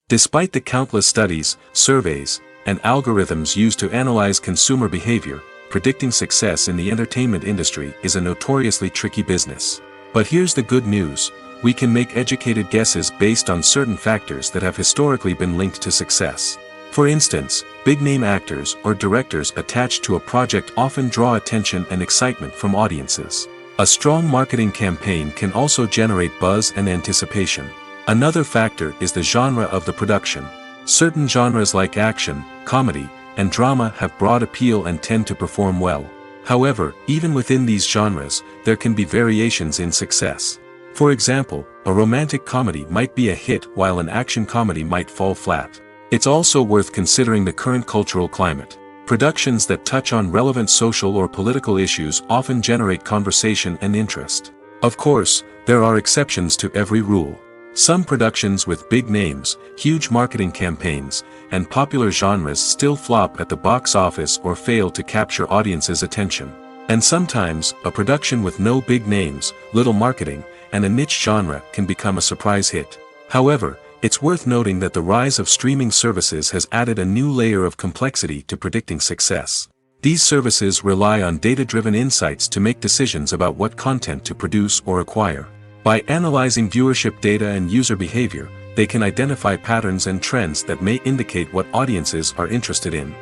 Despite the countless studies, surveys, and algorithms used to analyze consumer behavior, predicting success in the entertainment industry is a notoriously tricky business. But here's the good news: we can make educated guesses based on certain factors that have historically been linked to success. For instance, big-name actors or directors attached to a project often draw attention and excitement from audiences. A strong marketing campaign can also generate buzz and anticipation. Another factor is the genre of the production. Certain genres like action, comedy, and drama have broad appeal and tend to perform well. However, even within these genres, there can be variations in success. For example, a romantic comedy might be a hit while an action comedy might fall flat. It's also worth considering the current cultural climate. Productions that touch on relevant social or political issues often generate conversation and interest. Of course, there are exceptions to every rule. Some productions with big names, huge marketing campaigns, and popular genres still flop at the box office or fail to capture audiences' attention. And sometimes, a production with no big names, little marketing, and a niche genre can become a surprise hit. However, it's worth noting that the rise of streaming services has added a new layer of complexity to predicting success. These services rely on data-driven insights to make decisions about what content to produce or acquire. By analyzing viewership data and user behavior, they can identify patterns and trends that may indicate what audiences are interested in.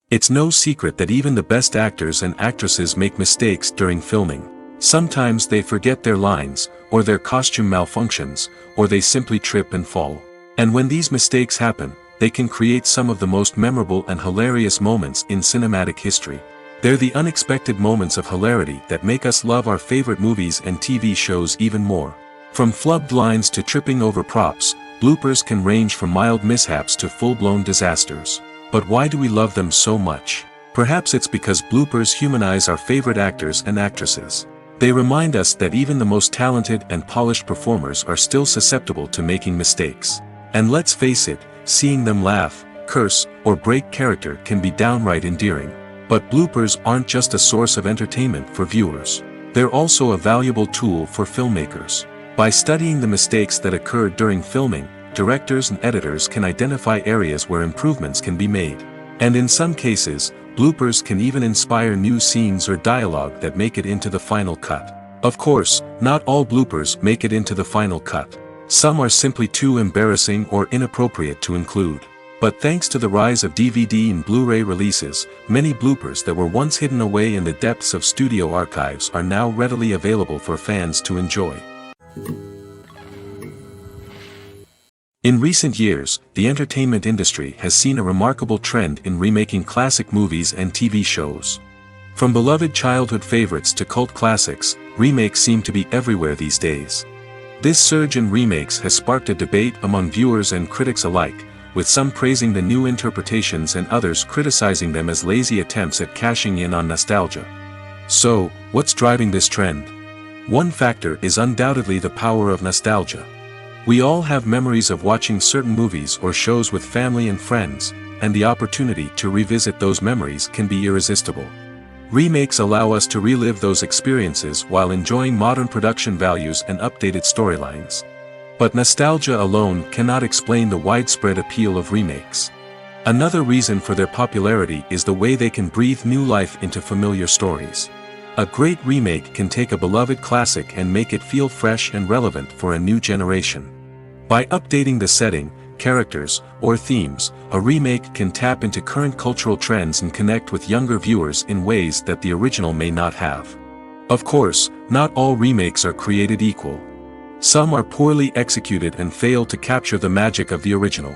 It's no secret that even the best actors and actresses make mistakes during filming. Sometimes they forget their lines, or their costume malfunctions, or they simply trip and fall. And when these mistakes happen, they can create some of the most memorable and hilarious moments in cinematic history. They're the unexpected moments of hilarity that make us love our favorite movies and TV shows even more. From flubbed lines to tripping over props, bloopers can range from mild mishaps to full-blown disasters. But why do we love them so much? Perhaps it's because bloopers humanize our favorite actors and actresses. They remind us that even the most talented and polished performers are still susceptible to making mistakes. And let's face it, seeing them laugh, curse, or break character can be downright endearing. But bloopers aren't just a source of entertainment for viewers. They're also a valuable tool for filmmakers. By studying the mistakes that occurred during filming, directors and editors can identify areas where improvements can be made. And in some cases, bloopers can even inspire new scenes or dialogue that make it into the final cut. Of course, not all bloopers make it into the final cut. Some are simply too embarrassing or inappropriate to include. But thanks to the rise of DVD and Blu-ray releases, many bloopers that were once hidden away in the depths of studio archives are now readily available for fans to enjoy. In recent years, the entertainment industry has seen a remarkable trend in remaking classic movies and TV shows. From beloved childhood favorites to cult classics, remakes seem to be everywhere these days. This surge in remakes has sparked a debate among viewers and critics alike, with some praising the new interpretations and others criticizing them as lazy attempts at cashing in on nostalgia. So, what's driving this trend? One factor is undoubtedly the power of nostalgia. We all have memories of watching certain movies or shows with family and friends, and the opportunity to revisit those memories can be irresistible. Remakes allow us to relive those experiences while enjoying modern production values and updated storylines. But nostalgia alone cannot explain the widespread appeal of remakes. Another reason for their popularity is the way they can breathe new life into familiar stories. A great remake can take a beloved classic and make it feel fresh and relevant for a new generation. By updating the setting, characters, or themes, a remake can tap into current cultural trends and connect with younger viewers in ways that the original may not have. Of course, not all remakes are created equal. Some are poorly executed and fail to capture the magic of the original.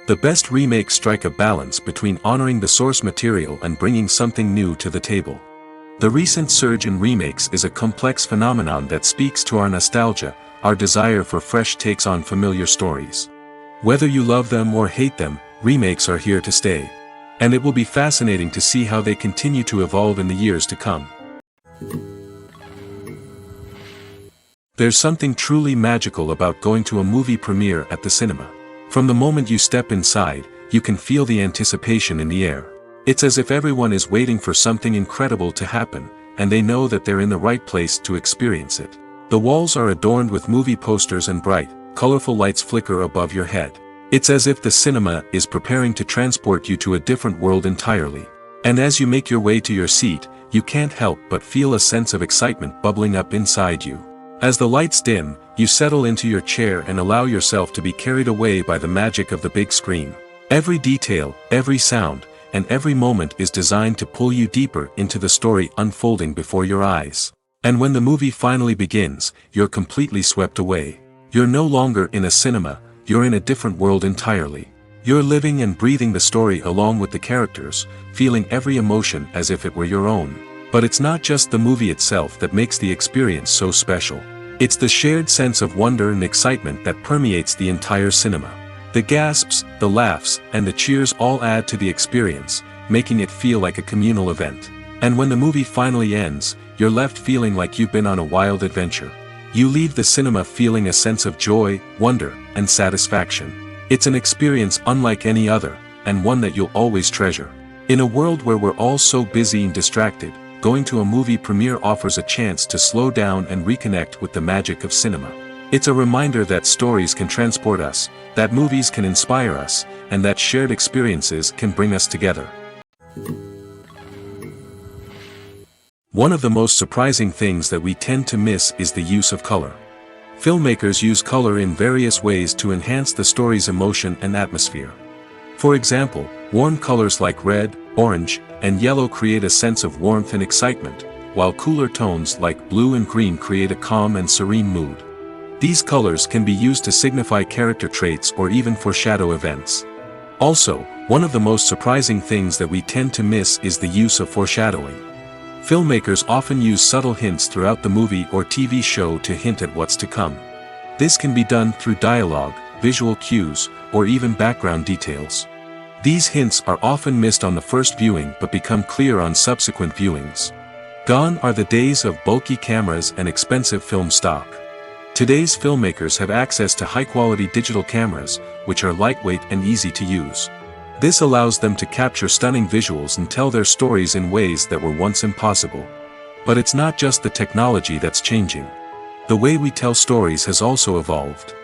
The best remakes strike a balance between honoring the source material and bringing something new to the table. The recent surge in remakes is a complex phenomenon that speaks to our nostalgia, our desire for fresh takes on familiar stories. Whether you love them or hate them, remakes are here to stay. And it will be fascinating to see how they continue to evolve in the years to come. There's something truly magical about going to a movie premiere at the cinema. From the moment you step inside, you can feel the anticipation in the air. It's as if everyone is waiting for something incredible to happen, and they know that they're in the right place to experience it. The walls are adorned with movie posters and bright, colorful lights flicker above your head. It's as if the cinema is preparing to transport you to a different world entirely. And as you make your way to your seat, you can't help but feel a sense of excitement bubbling up inside you. As the lights dim, you settle into your chair and allow yourself to be carried away by the magic of the big screen. Every detail, every sound, and every moment is designed to pull you deeper into the story unfolding before your eyes. And when the movie finally begins, you're completely swept away. You're no longer in a cinema, you're in a different world entirely. You're living and breathing the story along with the characters, feeling every emotion as if it were your own. But it's not just the movie itself that makes the experience so special. It's the shared sense of wonder and excitement that permeates the entire cinema. The gasps, the laughs, and the cheers all add to the experience, making it feel like a communal event. And when the movie finally ends, you're left feeling like you've been on a wild adventure. You leave the cinema feeling a sense of joy, wonder, and satisfaction. It's an experience unlike any other, and one that you'll always treasure. In a world where we're all so busy and distracted, going to a movie premiere offers a chance to slow down and reconnect with the magic of cinema. It's a reminder that stories can transport us, that movies can inspire us, and that shared experiences can bring us together. One of the most surprising things that we tend to miss is the use of color. Filmmakers use color in various ways to enhance the story's emotion and atmosphere. For example, warm colors like red, orange, and yellow create a sense of warmth and excitement, while cooler tones like blue and green create a calm and serene mood. These colors can be used to signify character traits or even foreshadow events. Also, one of the most surprising things that we tend to miss is the use of foreshadowing. Filmmakers often use subtle hints throughout the movie or TV show to hint at what's to come. This can be done through dialogue, visual cues, or even background details. These hints are often missed on the first viewing but become clear on subsequent viewings. Gone are the days of bulky cameras and expensive film stock. Today's filmmakers have access to high-quality digital cameras, which are lightweight and easy to use. This allows them to capture stunning visuals and tell their stories in ways that were once impossible. But it's not just the technology that's changing. The way we tell stories has also evolved.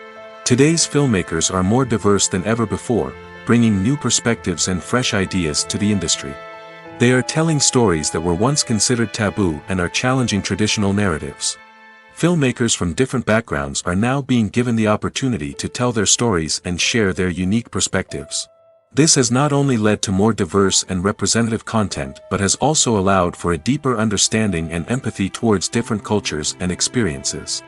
Today's filmmakers are more diverse than ever before, bringing new perspectives and fresh ideas to the industry. They are telling stories that were once considered taboo and are challenging traditional narratives. Filmmakers from different backgrounds are now being given the opportunity to tell their stories and share their unique perspectives. This has not only led to more diverse and representative content but has also allowed for a deeper understanding and empathy towards different cultures and experiences.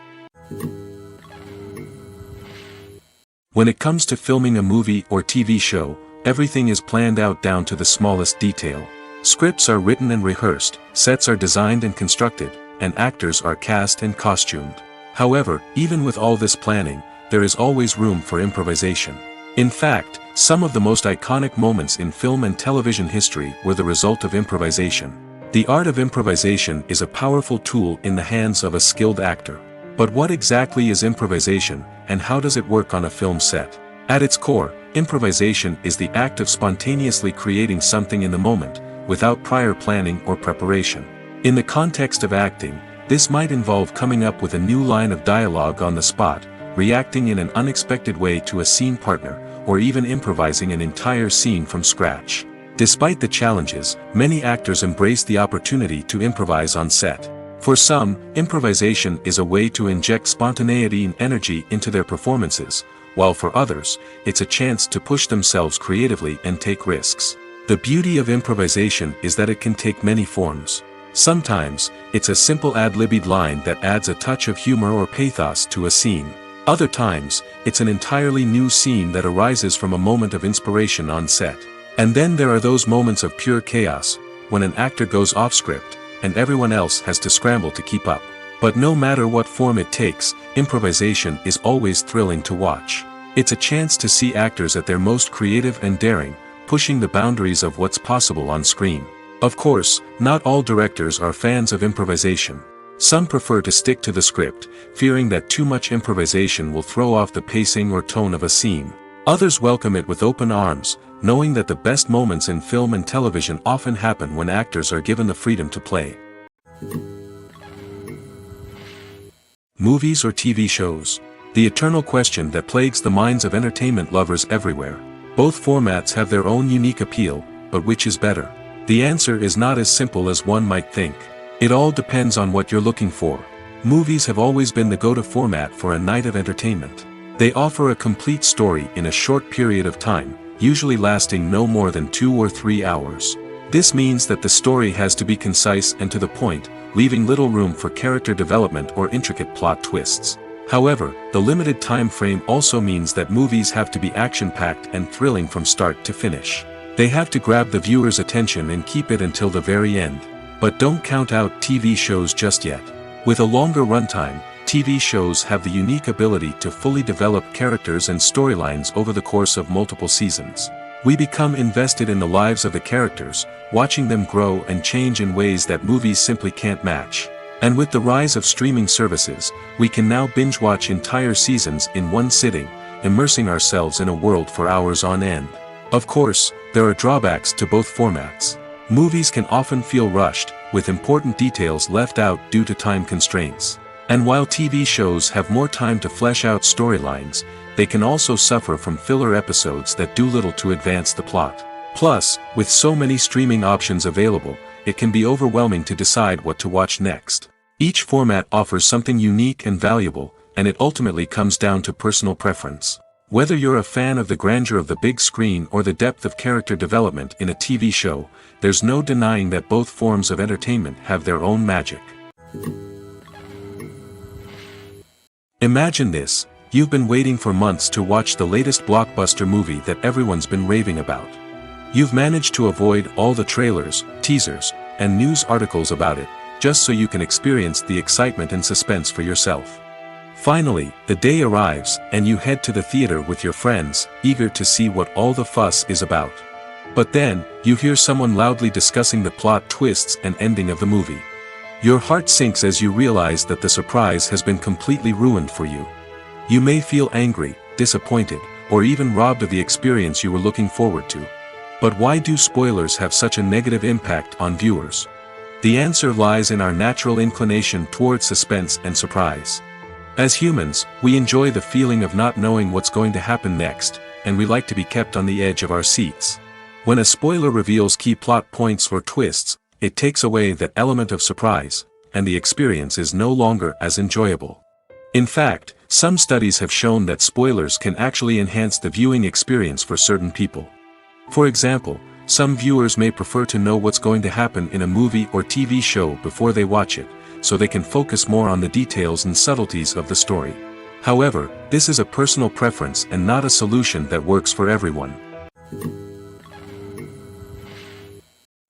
When it comes to filming a movie or TV show, everything is planned out down to the smallest detail. Scripts are written and rehearsed, sets are designed and constructed, and actors are cast and costumed. However, even with all this planning, there is always room for improvisation. In fact, some of the most iconic moments in film and television history were the result of improvisation. The art of improvisation is a powerful tool in the hands of a skilled actor. But what exactly is improvisation, and how does it work on a film set? At its core, improvisation is the act of spontaneously creating something in the moment, without prior planning or preparation. In the context of acting, this might involve coming up with a new line of dialogue on the spot, reacting in an unexpected way to a scene partner, or even improvising an entire scene from scratch. Despite the challenges, many actors embrace the opportunity to improvise on set. For some, improvisation is a way to inject spontaneity and energy into their performances, while for others, it's a chance to push themselves creatively and take risks. The beauty of improvisation is that it can take many forms. Sometimes, it's a simple ad-libbed line that adds a touch of humor or pathos to a scene. Other times, it's an entirely new scene that arises from a moment of inspiration on set. And then there are those moments of pure chaos, when an actor goes off script, and everyone else has to scramble to keep up. But no matter what form it takes, improvisation is always thrilling to watch. It's a chance to see actors at their most creative and daring, pushing the boundaries of what's possible on screen. Of course, not all directors are fans of improvisation. Some prefer to stick to the script, fearing that too much improvisation will throw off the pacing or tone of a scene. Others welcome it with open arms, knowing that the best moments in film and television often happen when actors are given the freedom to play. Movies or TV shows? The eternal question that plagues the minds of entertainment lovers everywhere. Both formats have their own unique appeal, but which is better? The answer is not as simple as one might think. It all depends on what you're looking for. Movies have always been the go-to format for a night of entertainment. They offer a complete story in a short period of time, usually lasting no more than 2 or 3 hours. This means that the story has to be concise and to the point, leaving little room for character development or intricate plot twists. However, the limited time frame also means that movies have to be action-packed and thrilling from start to finish. They have to grab the viewer's attention and keep it until the very end. But don't count out TV shows just yet. With a longer runtime, TV shows have the unique ability to fully develop characters and storylines over the course of multiple seasons. We become invested in the lives of the characters, watching them grow and change in ways that movies simply can't match. And with the rise of streaming services, we can now binge-watch entire seasons in one sitting, immersing ourselves in a world for hours on end. Of course, there are drawbacks to both formats. Movies can often feel rushed, with important details left out due to time constraints. And while TV shows have more time to flesh out storylines, they can also suffer from filler episodes that do little to advance the plot. Plus, with so many streaming options available, it can be overwhelming to decide what to watch next. Each format offers something unique and valuable, and it ultimately comes down to personal preference. Whether you're a fan of the grandeur of the big screen or the depth of character development in a TV show, there's no denying that both forms of entertainment have their own magic. Imagine this: you've been waiting for months to watch the latest blockbuster movie that everyone's been raving about. You've managed to avoid all the trailers, teasers, and news articles about it, just so you can experience the excitement and suspense for yourself. Finally, the day arrives, and you head to the theater with your friends, eager to see what all the fuss is about. But then, you hear someone loudly discussing the plot twists and ending of the movie. Your heart sinks as you realize that the surprise has been completely ruined for you. You may feel angry, disappointed, or even robbed of the experience you were looking forward to. But why do spoilers have such a negative impact on viewers? The answer lies in our natural inclination toward suspense and surprise. As humans, we enjoy the feeling of not knowing what's going to happen next, and we like to be kept on the edge of our seats. When a spoiler reveals key plot points or twists, it takes away that element of surprise, and the experience is no longer as enjoyable. In fact, some studies have shown that spoilers can actually enhance the viewing experience for certain people. For example, some viewers may prefer to know what's going to happen in a movie or TV show before they watch it, so they can focus more on the details and subtleties of the story. However, this is a personal preference and not a solution that works for everyone.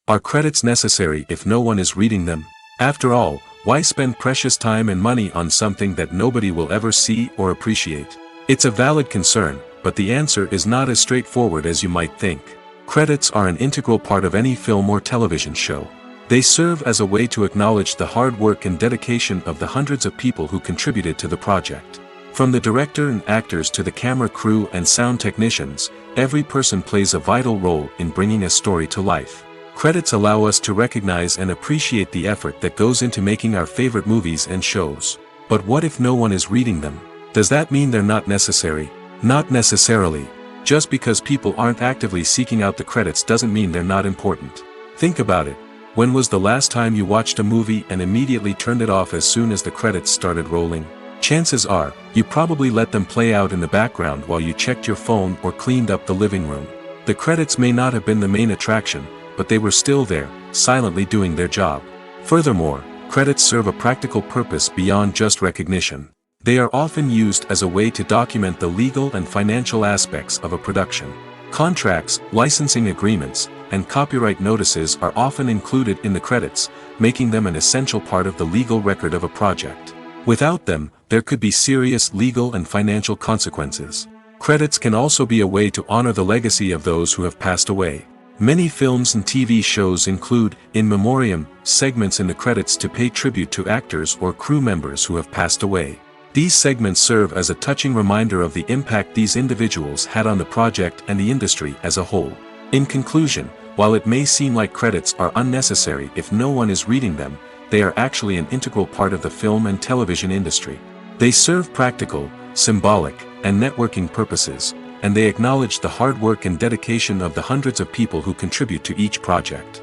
Are credits necessary if no one is reading them? After all, why spend precious time and money on something that nobody will ever see or appreciate? It's a valid concern, but the answer is not as straightforward as you might think. Credits are an integral part of any film or television show. They serve as a way to acknowledge the hard work and dedication of the hundreds of people who contributed to the project. From the director and actors to the camera crew and sound technicians, every person plays a vital role in bringing a story to life. Credits allow us to recognize and appreciate the effort that goes into making our favorite movies and shows. But what if no one is reading them? Does that mean they're not necessary? Not necessarily. Just because people aren't actively seeking out the credits doesn't mean they're not important. Think about it. When was the last time you watched a movie and immediately turned it off as soon as the credits started rolling? Chances are, you probably let them play out in the background while you checked your phone or cleaned up the living room. The credits may not have been the main attraction, but they were still there, silently doing their job. Furthermore, credits serve a practical purpose beyond just recognition. They are often used as a way to document the legal and financial aspects of a production. Contracts, licensing agreements, and copyright notices are often included in the credits, making them an essential part of the legal record of a project. Without them, there could be serious legal and financial consequences. Credits can also be a way to honor the legacy of those who have passed away. Many films and TV shows include, in memoriam, segments in the credits to pay tribute to actors or crew members who have passed away. These segments serve as a touching reminder of the impact these individuals had on the project and the industry as a whole. In conclusion, while it may seem like credits are unnecessary if no one is reading them, they are actually an integral part of the film and television industry. They serve practical, symbolic, and networking purposes, and they acknowledge the hard work and dedication of the hundreds of people who contribute to each project.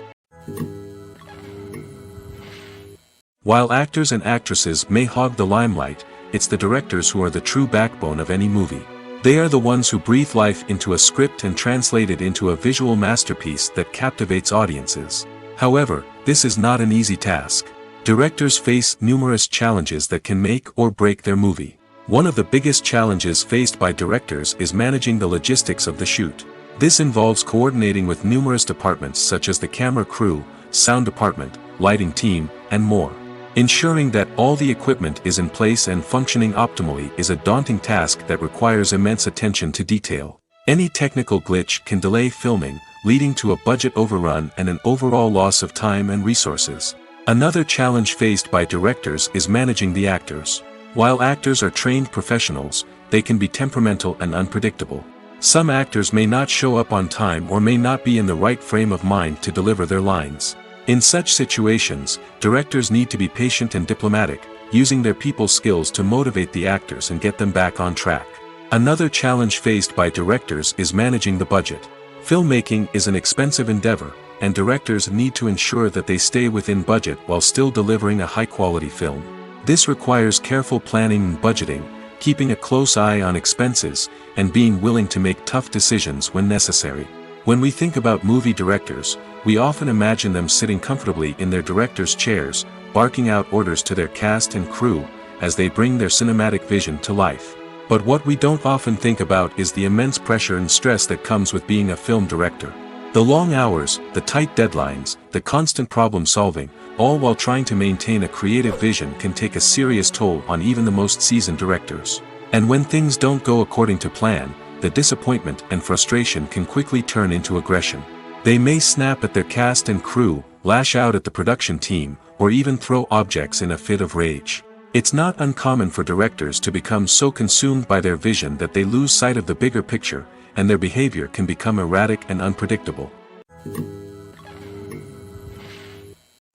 While actors and actresses may hog the limelight, it's the directors who are the true backbone of any movie. They are the ones who breathe life into a script and translate it into a visual masterpiece that captivates audiences. However, this is not an easy task. Directors face numerous challenges that can make or break their movie. One of the biggest challenges faced by directors is managing the logistics of the shoot. This involves coordinating with numerous departments such as the camera crew, sound department, lighting team, and more. Ensuring that all the equipment is in place and functioning optimally is a daunting task that requires immense attention to detail. Any technical glitch can delay filming, leading to a budget overrun and an overall loss of time and resources. Another challenge faced by directors is managing the actors. While actors are trained professionals, they can be temperamental and unpredictable. Some actors may not show up on time or may not be in the right frame of mind to deliver their lines. In such situations, directors need to be patient and diplomatic, using their people skills to motivate the actors and get them back on track. Another challenge faced by directors is managing the budget. Filmmaking is an expensive endeavor, and directors need to ensure that they stay within budget while still delivering a high-quality film. This requires careful planning and budgeting, keeping a close eye on expenses, and being willing to make tough decisions when necessary. When we think about movie directors, we often imagine them sitting comfortably in their director's chairs, barking out orders to their cast and crew, as they bring their cinematic vision to life. But what we don't often think about is the immense pressure and stress that comes with being a film director. The long hours, the tight deadlines, the constant problem solving, all while trying to maintain a creative vision can take a serious toll on even the most seasoned directors. And when things don't go according to plan, the disappointment and frustration can quickly turn into aggression. They may snap at their cast and crew, lash out at the production team, or even throw objects in a fit of rage. It's not uncommon for directors to become so consumed by their vision that they lose sight of the bigger picture, and their behavior can become erratic and unpredictable.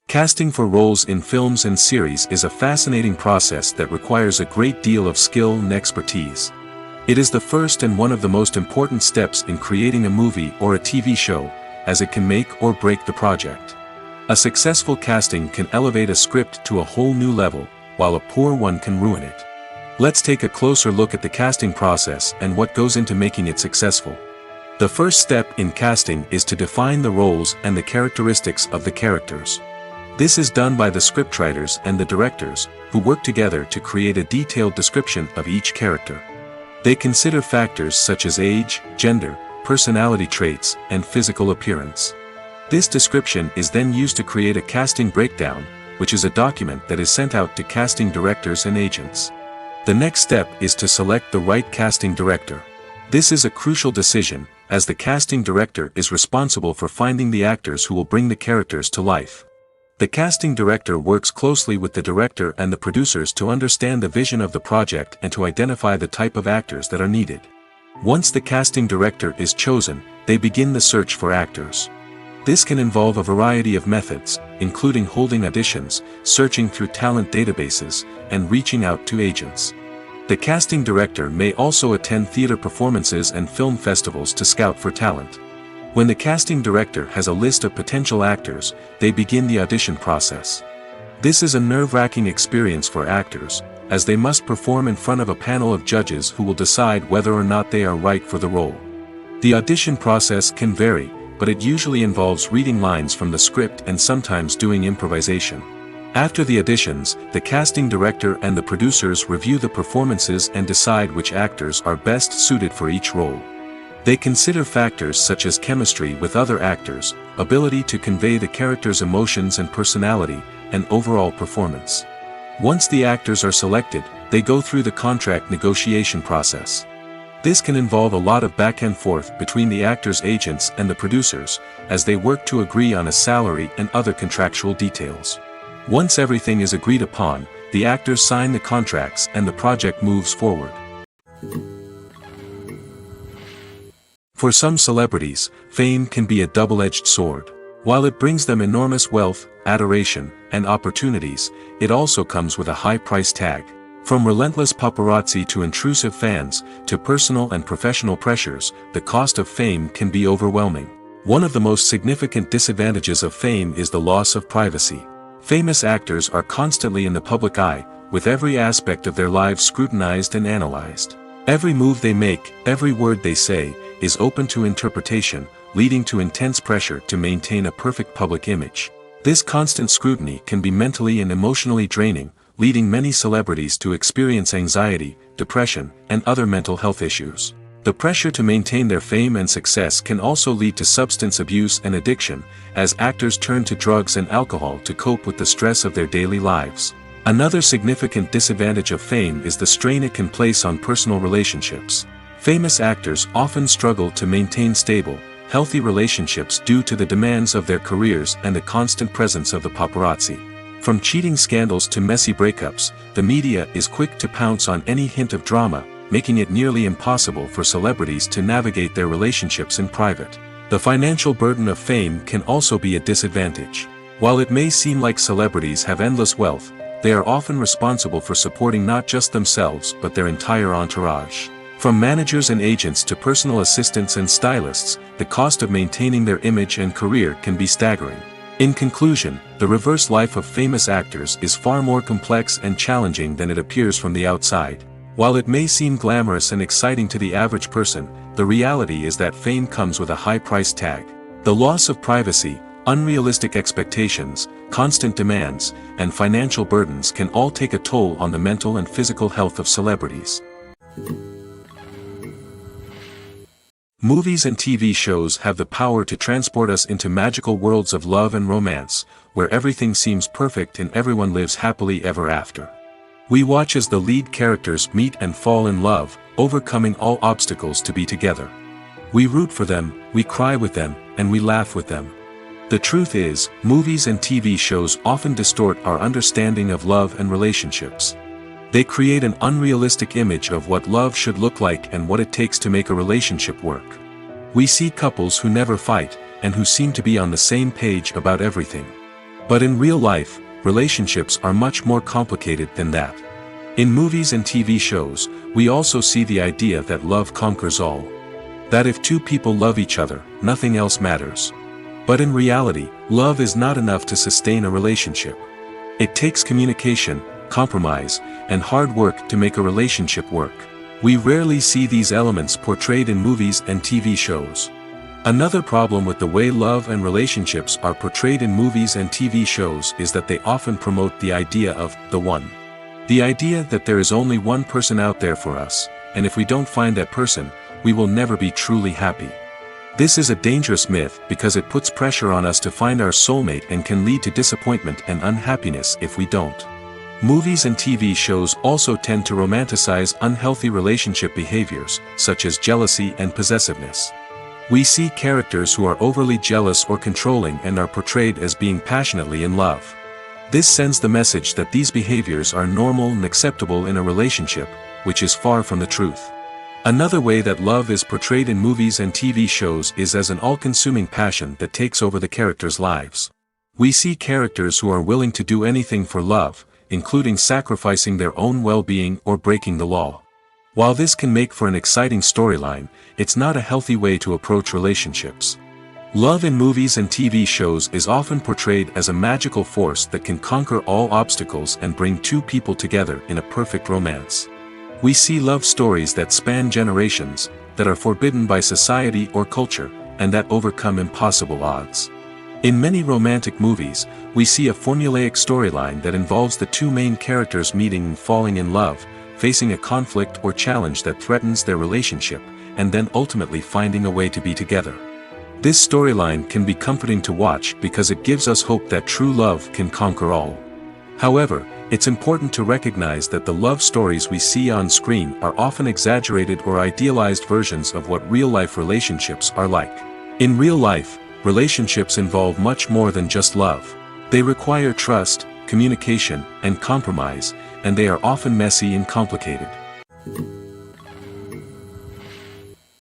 Casting for roles in films and series is a fascinating process that requires a great deal of skill and expertise. It is the first and one of the most important steps in creating a movie or a TV show, as it can make or break the project. A successful casting can elevate a script to a whole new level, while a poor one can ruin it. Let's take a closer look at the casting process and what goes into making it successful. The first step in casting is to define the roles and the characteristics of the characters. This is done by the scriptwriters and the directors, who work together to create a detailed description of each character. They consider factors such as age, gender, personality traits, and physical appearance. This description is then used to create a casting breakdown, which is a document that is sent out to casting directors and agents. The next step is to select the right casting director. This is a crucial decision, as the casting director is responsible for finding the actors who will bring the characters to life. The casting director works closely with the director and the producers to understand the vision of the project and to identify the type of actors that are needed. Once the casting director is chosen, they begin the search for actors. This can involve a variety of methods, including holding auditions, searching through talent databases, and reaching out to agents. The casting director may also attend theater performances and film festivals to scout for talent. When the casting director has a list of potential actors, they begin the audition process. This is a nerve-wracking experience for actors, as they must perform in front of a panel of judges who will decide whether or not they are right for the role. The audition process can vary, but it usually involves reading lines from the script and sometimes doing improvisation. After the auditions, the casting director and the producers review the performances and decide which actors are best suited for each role. They consider factors such as chemistry with other actors, ability to convey the character's emotions and personality, and overall performance. Once the actors are selected, they go through the contract negotiation process. This can involve a lot of back and forth between the actors' agents and the producers, as they work to agree on a salary and other contractual details. Once everything is agreed upon, the actors sign the contracts and the project moves forward. For some celebrities, fame can be a double-edged sword. While it brings them enormous wealth, adoration, and opportunities, it also comes with a high price tag. From relentless paparazzi to intrusive fans, to personal and professional pressures, the cost of fame can be overwhelming. One of the most significant disadvantages of fame is the loss of privacy. Famous actors are constantly in the public eye, with every aspect of their lives scrutinized and analyzed. Every move they make, every word they say, is open to interpretation, leading to intense pressure to maintain a perfect public image. This constant scrutiny can be mentally and emotionally draining, leading many celebrities to experience anxiety, depression, and other mental health issues. The pressure to maintain their fame and success can also lead to substance abuse and addiction, as actors turn to drugs and alcohol to cope with the stress of their daily lives. Another significant disadvantage of fame is the strain it can place on personal relationships. Famous actors often struggle to maintain stable, healthy relationships due to the demands of their careers and the constant presence of the paparazzi. From cheating scandals to messy breakups, the media is quick to pounce on any hint of drama, making it nearly impossible for celebrities to navigate their relationships in private. The financial burden of fame can also be a disadvantage. While it may seem like celebrities have endless wealth, they are often responsible for supporting not just themselves but their entire entourage. From managers and agents to personal assistants and stylists, the cost of maintaining their image and career can be staggering. In conclusion, the reverse life of famous actors is far more complex and challenging than it appears from the outside. While it may seem glamorous and exciting to the average person, the reality is that fame comes with a high price tag. The loss of privacy, unrealistic expectations, constant demands, and financial burdens can all take a toll on the mental and physical health of celebrities. Movies and TV shows have the power to transport us into magical worlds of love and romance, where everything seems perfect and everyone lives happily ever after. We watch as the lead characters meet and fall in love, overcoming all obstacles to be together. We root for them, we cry with them, and we laugh with them. The truth is, movies and TV shows often distort our understanding of love and relationships. They create an unrealistic image of what love should look like and what it takes to make a relationship work. We see couples who never fight, and who seem to be on the same page about everything. But in real life, relationships are much more complicated than that. In movies and TV shows, we also see the idea that love conquers all. That if two people love each other, nothing else matters. But in reality, love is not enough to sustain a relationship. It takes communication, compromise, and hard work to make a relationship work. We rarely see these elements portrayed in movies and TV shows. Another problem with the way love and relationships are portrayed in movies and TV shows is that they often promote the idea of the one. The idea that there is only one person out there for us, and if we don't find that person, we will never be truly happy. This is a dangerous myth because it puts pressure on us to find our soulmate and can lead to disappointment and unhappiness if we don't. Movies and TV shows also tend to romanticize unhealthy relationship behaviors, such as jealousy and possessiveness. We see characters who are overly jealous or controlling and are portrayed as being passionately in love. This sends the message that these behaviors are normal and acceptable in a relationship, which is far from the truth. Another way that love is portrayed in movies and TV shows is as an all-consuming passion that takes over the characters' lives. We see characters who are willing to do anything for love, including sacrificing their own well-being or breaking the law. While this can make for an exciting storyline, it's not a healthy way to approach relationships. Love in movies and TV shows is often portrayed as a magical force that can conquer all obstacles and bring two people together in a perfect romance. We see love stories that span generations, that are forbidden by society or culture, and that overcome impossible odds. In many romantic movies, we see a formulaic storyline that involves the two main characters meeting and falling in love, facing a conflict or challenge that threatens their relationship, and then ultimately finding a way to be together. This storyline can be comforting to watch because it gives us hope that true love can conquer all. However, It's important to recognize that the love stories we see on screen are often exaggerated or idealized versions of what real-life relationships are like. In real life, relationships involve much more than just love. They require trust, communication, and compromise, and they are often messy and complicated.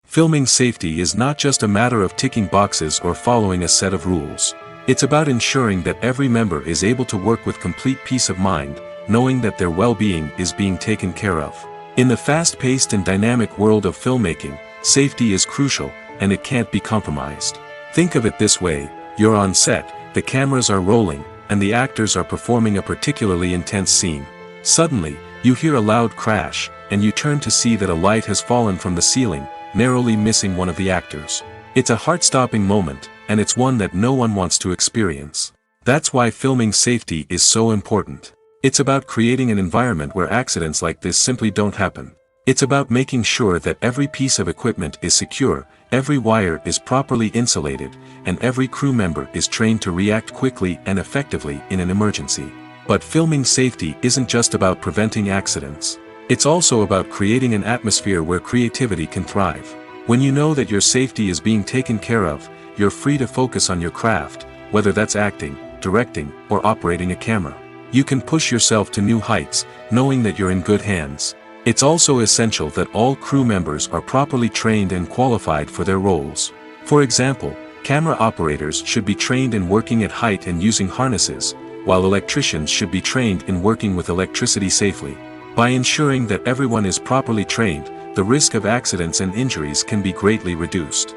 Filming safety is not just a matter of ticking boxes or following a set of rules. It's about ensuring that every member is able to work with complete peace of mind, knowing that their well-being is being taken care of. In the fast-paced and dynamic world of filmmaking, safety is crucial, and it can't be compromised. Think of it this way: you're on set, the cameras are rolling, and the actors are performing a particularly intense scene. Suddenly, you hear a loud crash, and you turn to see that a light has fallen from the ceiling, narrowly missing one of the actors. It's a heart-stopping moment, and it's one that no one wants to experience. That's why filming safety is so important. It's about creating an environment where accidents like this simply don't happen. It's about making sure that every piece of equipment is secure, every wire is properly insulated, and every crew member is trained to react quickly and effectively in an emergency. But filming safety isn't just about preventing accidents. It's also about creating an atmosphere where creativity can thrive. When you know that your safety is being taken care of, you're free to focus on your craft, whether that's acting, directing, or operating a camera. You can push yourself to new heights, knowing that you're in good hands. It's also essential that all crew members are properly trained and qualified for their roles. For example, camera operators should be trained in working at height and using harnesses, while electricians should be trained in working with electricity safely. By ensuring that everyone is properly trained, the risk of accidents and injuries can be greatly reduced.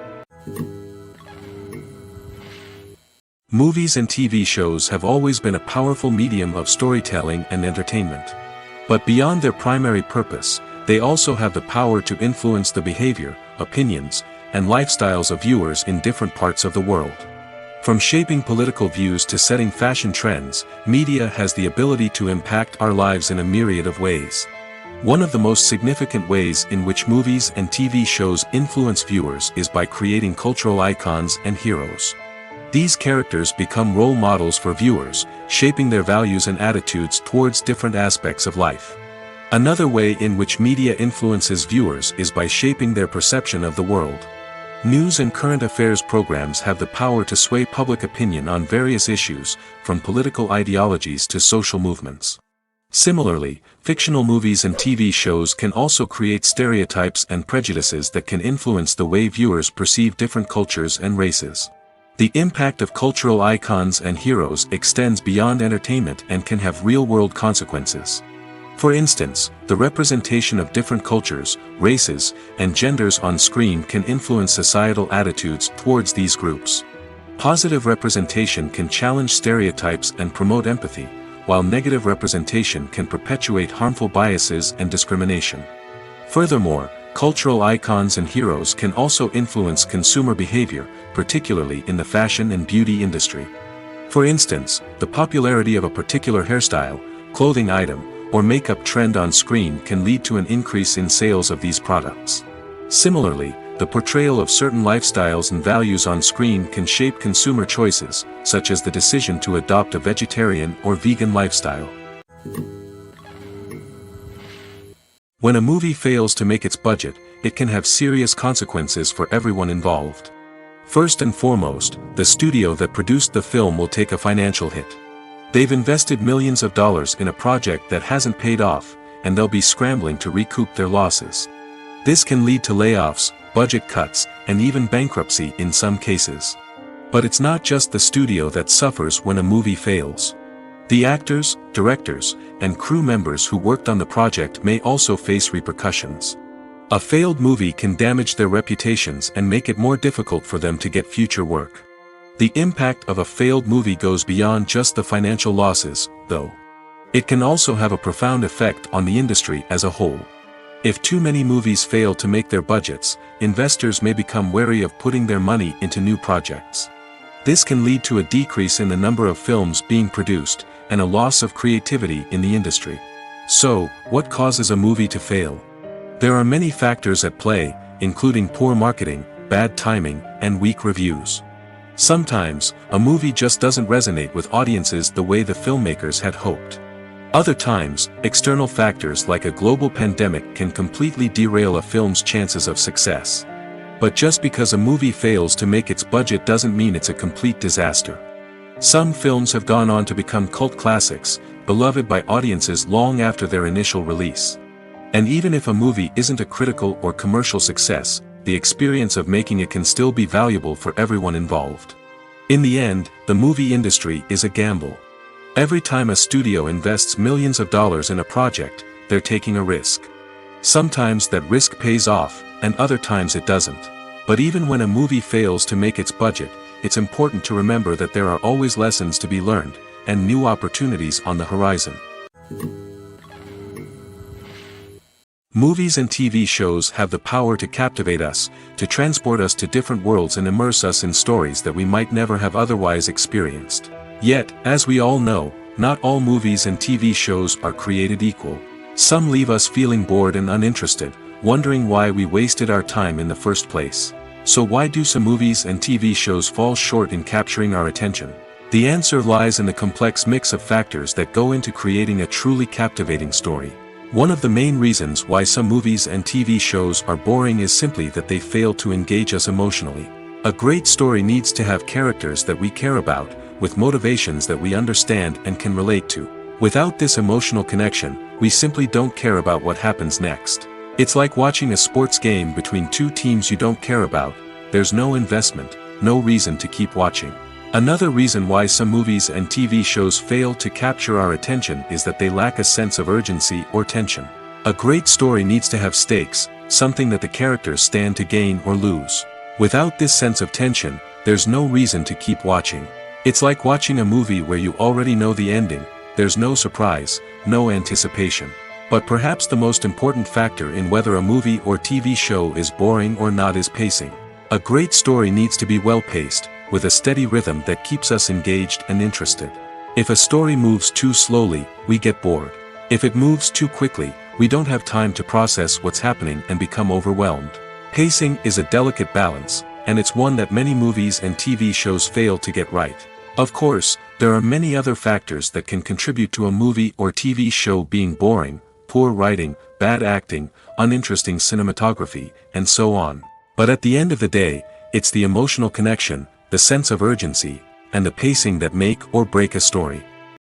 Movies and TV shows have always been a powerful medium of storytelling and entertainment. But beyond their primary purpose, they also have the power to influence the behavior, opinions, and lifestyles of viewers in different parts of the world. From shaping political views to setting fashion trends, media has the ability to impact our lives in a myriad of ways. One of the most significant ways in which movies and TV shows influence viewers is by creating cultural icons and heroes. These characters become role models for viewers, shaping their values and attitudes towards different aspects of life. Another way in which media influences viewers is by shaping their perception of the world. News and current affairs programs have the power to sway public opinion on various issues, from political ideologies to social movements. Similarly, fictional movies and TV shows can also create stereotypes and prejudices that can influence the way viewers perceive different cultures and races. The impact of cultural icons and heroes extends beyond entertainment and can have real-world consequences. For instance, the representation of different cultures, races, and genders on screen can influence societal attitudes towards these groups. Positive representation can challenge stereotypes and promote empathy, while negative representation can perpetuate harmful biases and discrimination. Furthermore, cultural icons and heroes can also influence consumer behavior, particularly in the fashion and beauty industry. For instance, the popularity of a particular hairstyle, clothing item, or makeup trend on screen can lead to an increase in sales of these products. Similarly, the portrayal of certain lifestyles and values on screen can shape consumer choices, such as the decision to adopt a vegetarian or vegan lifestyle. When a movie fails to make its budget, it can have serious consequences for everyone involved. First and foremost, the studio that produced the film will take a financial hit. They've invested millions of dollars in a project that hasn't paid off, and they'll be scrambling to recoup their losses. This can lead to layoffs, budget cuts, and even bankruptcy in some cases. But it's not just the studio that suffers when a movie fails. The actors, directors, and crew members who worked on the project may also face repercussions. A failed movie can damage their reputations and make it more difficult for them to get future work. The impact of a failed movie goes beyond just the financial losses, though. It can also have a profound effect on the industry as a whole. If too many movies fail to make their budgets, investors may become wary of putting their money into new projects. This can lead to a decrease in the number of films being produced, and a loss of creativity in the industry. So, what causes a movie to fail? There are many factors at play, including poor marketing, bad timing, and weak reviews. Sometimes, a movie just doesn't resonate with audiences the way the filmmakers had hoped. Other times, external factors like a global pandemic can completely derail a film's chances of success. But just because a movie fails to make its budget doesn't mean it's a complete disaster. Some films have gone on to become cult classics, beloved by audiences long after their initial release. And even if a movie isn't a critical or commercial success, the experience of making it can still be valuable for everyone involved. In the end, the movie industry is a gamble. Every time a studio invests millions of dollars in a project, they're taking a risk. Sometimes that risk pays off, and other times it doesn't. But even when a movie fails to make its budget, it's important to remember that there are always lessons to be learned, and new opportunities on the horizon. Movies and TV shows have the power to captivate us, to transport us to different worlds and immerse us in stories that we might never have otherwise experienced. Yet, as we all know, not all movies and TV shows are created equal. Some leave us feeling bored and uninterested, wondering why we wasted our time in the first place. So why do some movies and TV shows fall short in capturing our attention? The answer lies in the complex mix of factors that go into creating a truly captivating story. One of the main reasons why some movies and TV shows are boring is simply that they fail to engage us emotionally. A great story needs to have characters that we care about, with motivations that we understand and can relate to. Without this emotional connection, we simply don't care about what happens next. It's like watching a sports game between two teams you don't care about. There's no investment, no reason to keep watching. Another reason why some movies and TV shows fail to capture our attention is that they lack a sense of urgency or tension. A great story needs to have stakes, something that the characters stand to gain or lose. Without this sense of tension, there's no reason to keep watching. It's like watching a movie where you already know the ending. There's no surprise, no anticipation. But perhaps the most important factor in whether a movie or TV show is boring or not is pacing. A great story needs to be well-paced, with a steady rhythm that keeps us engaged and interested. If a story moves too slowly, we get bored. If it moves too quickly, we don't have time to process what's happening and become overwhelmed. Pacing is a delicate balance, and it's one that many movies and TV shows fail to get right. Of course, there are many other factors that can contribute to a movie or TV show being boring: poor writing, bad acting, uninteresting cinematography, and so on. But at the end of the day, it's the emotional connection, the sense of urgency, and the pacing that make or break a story.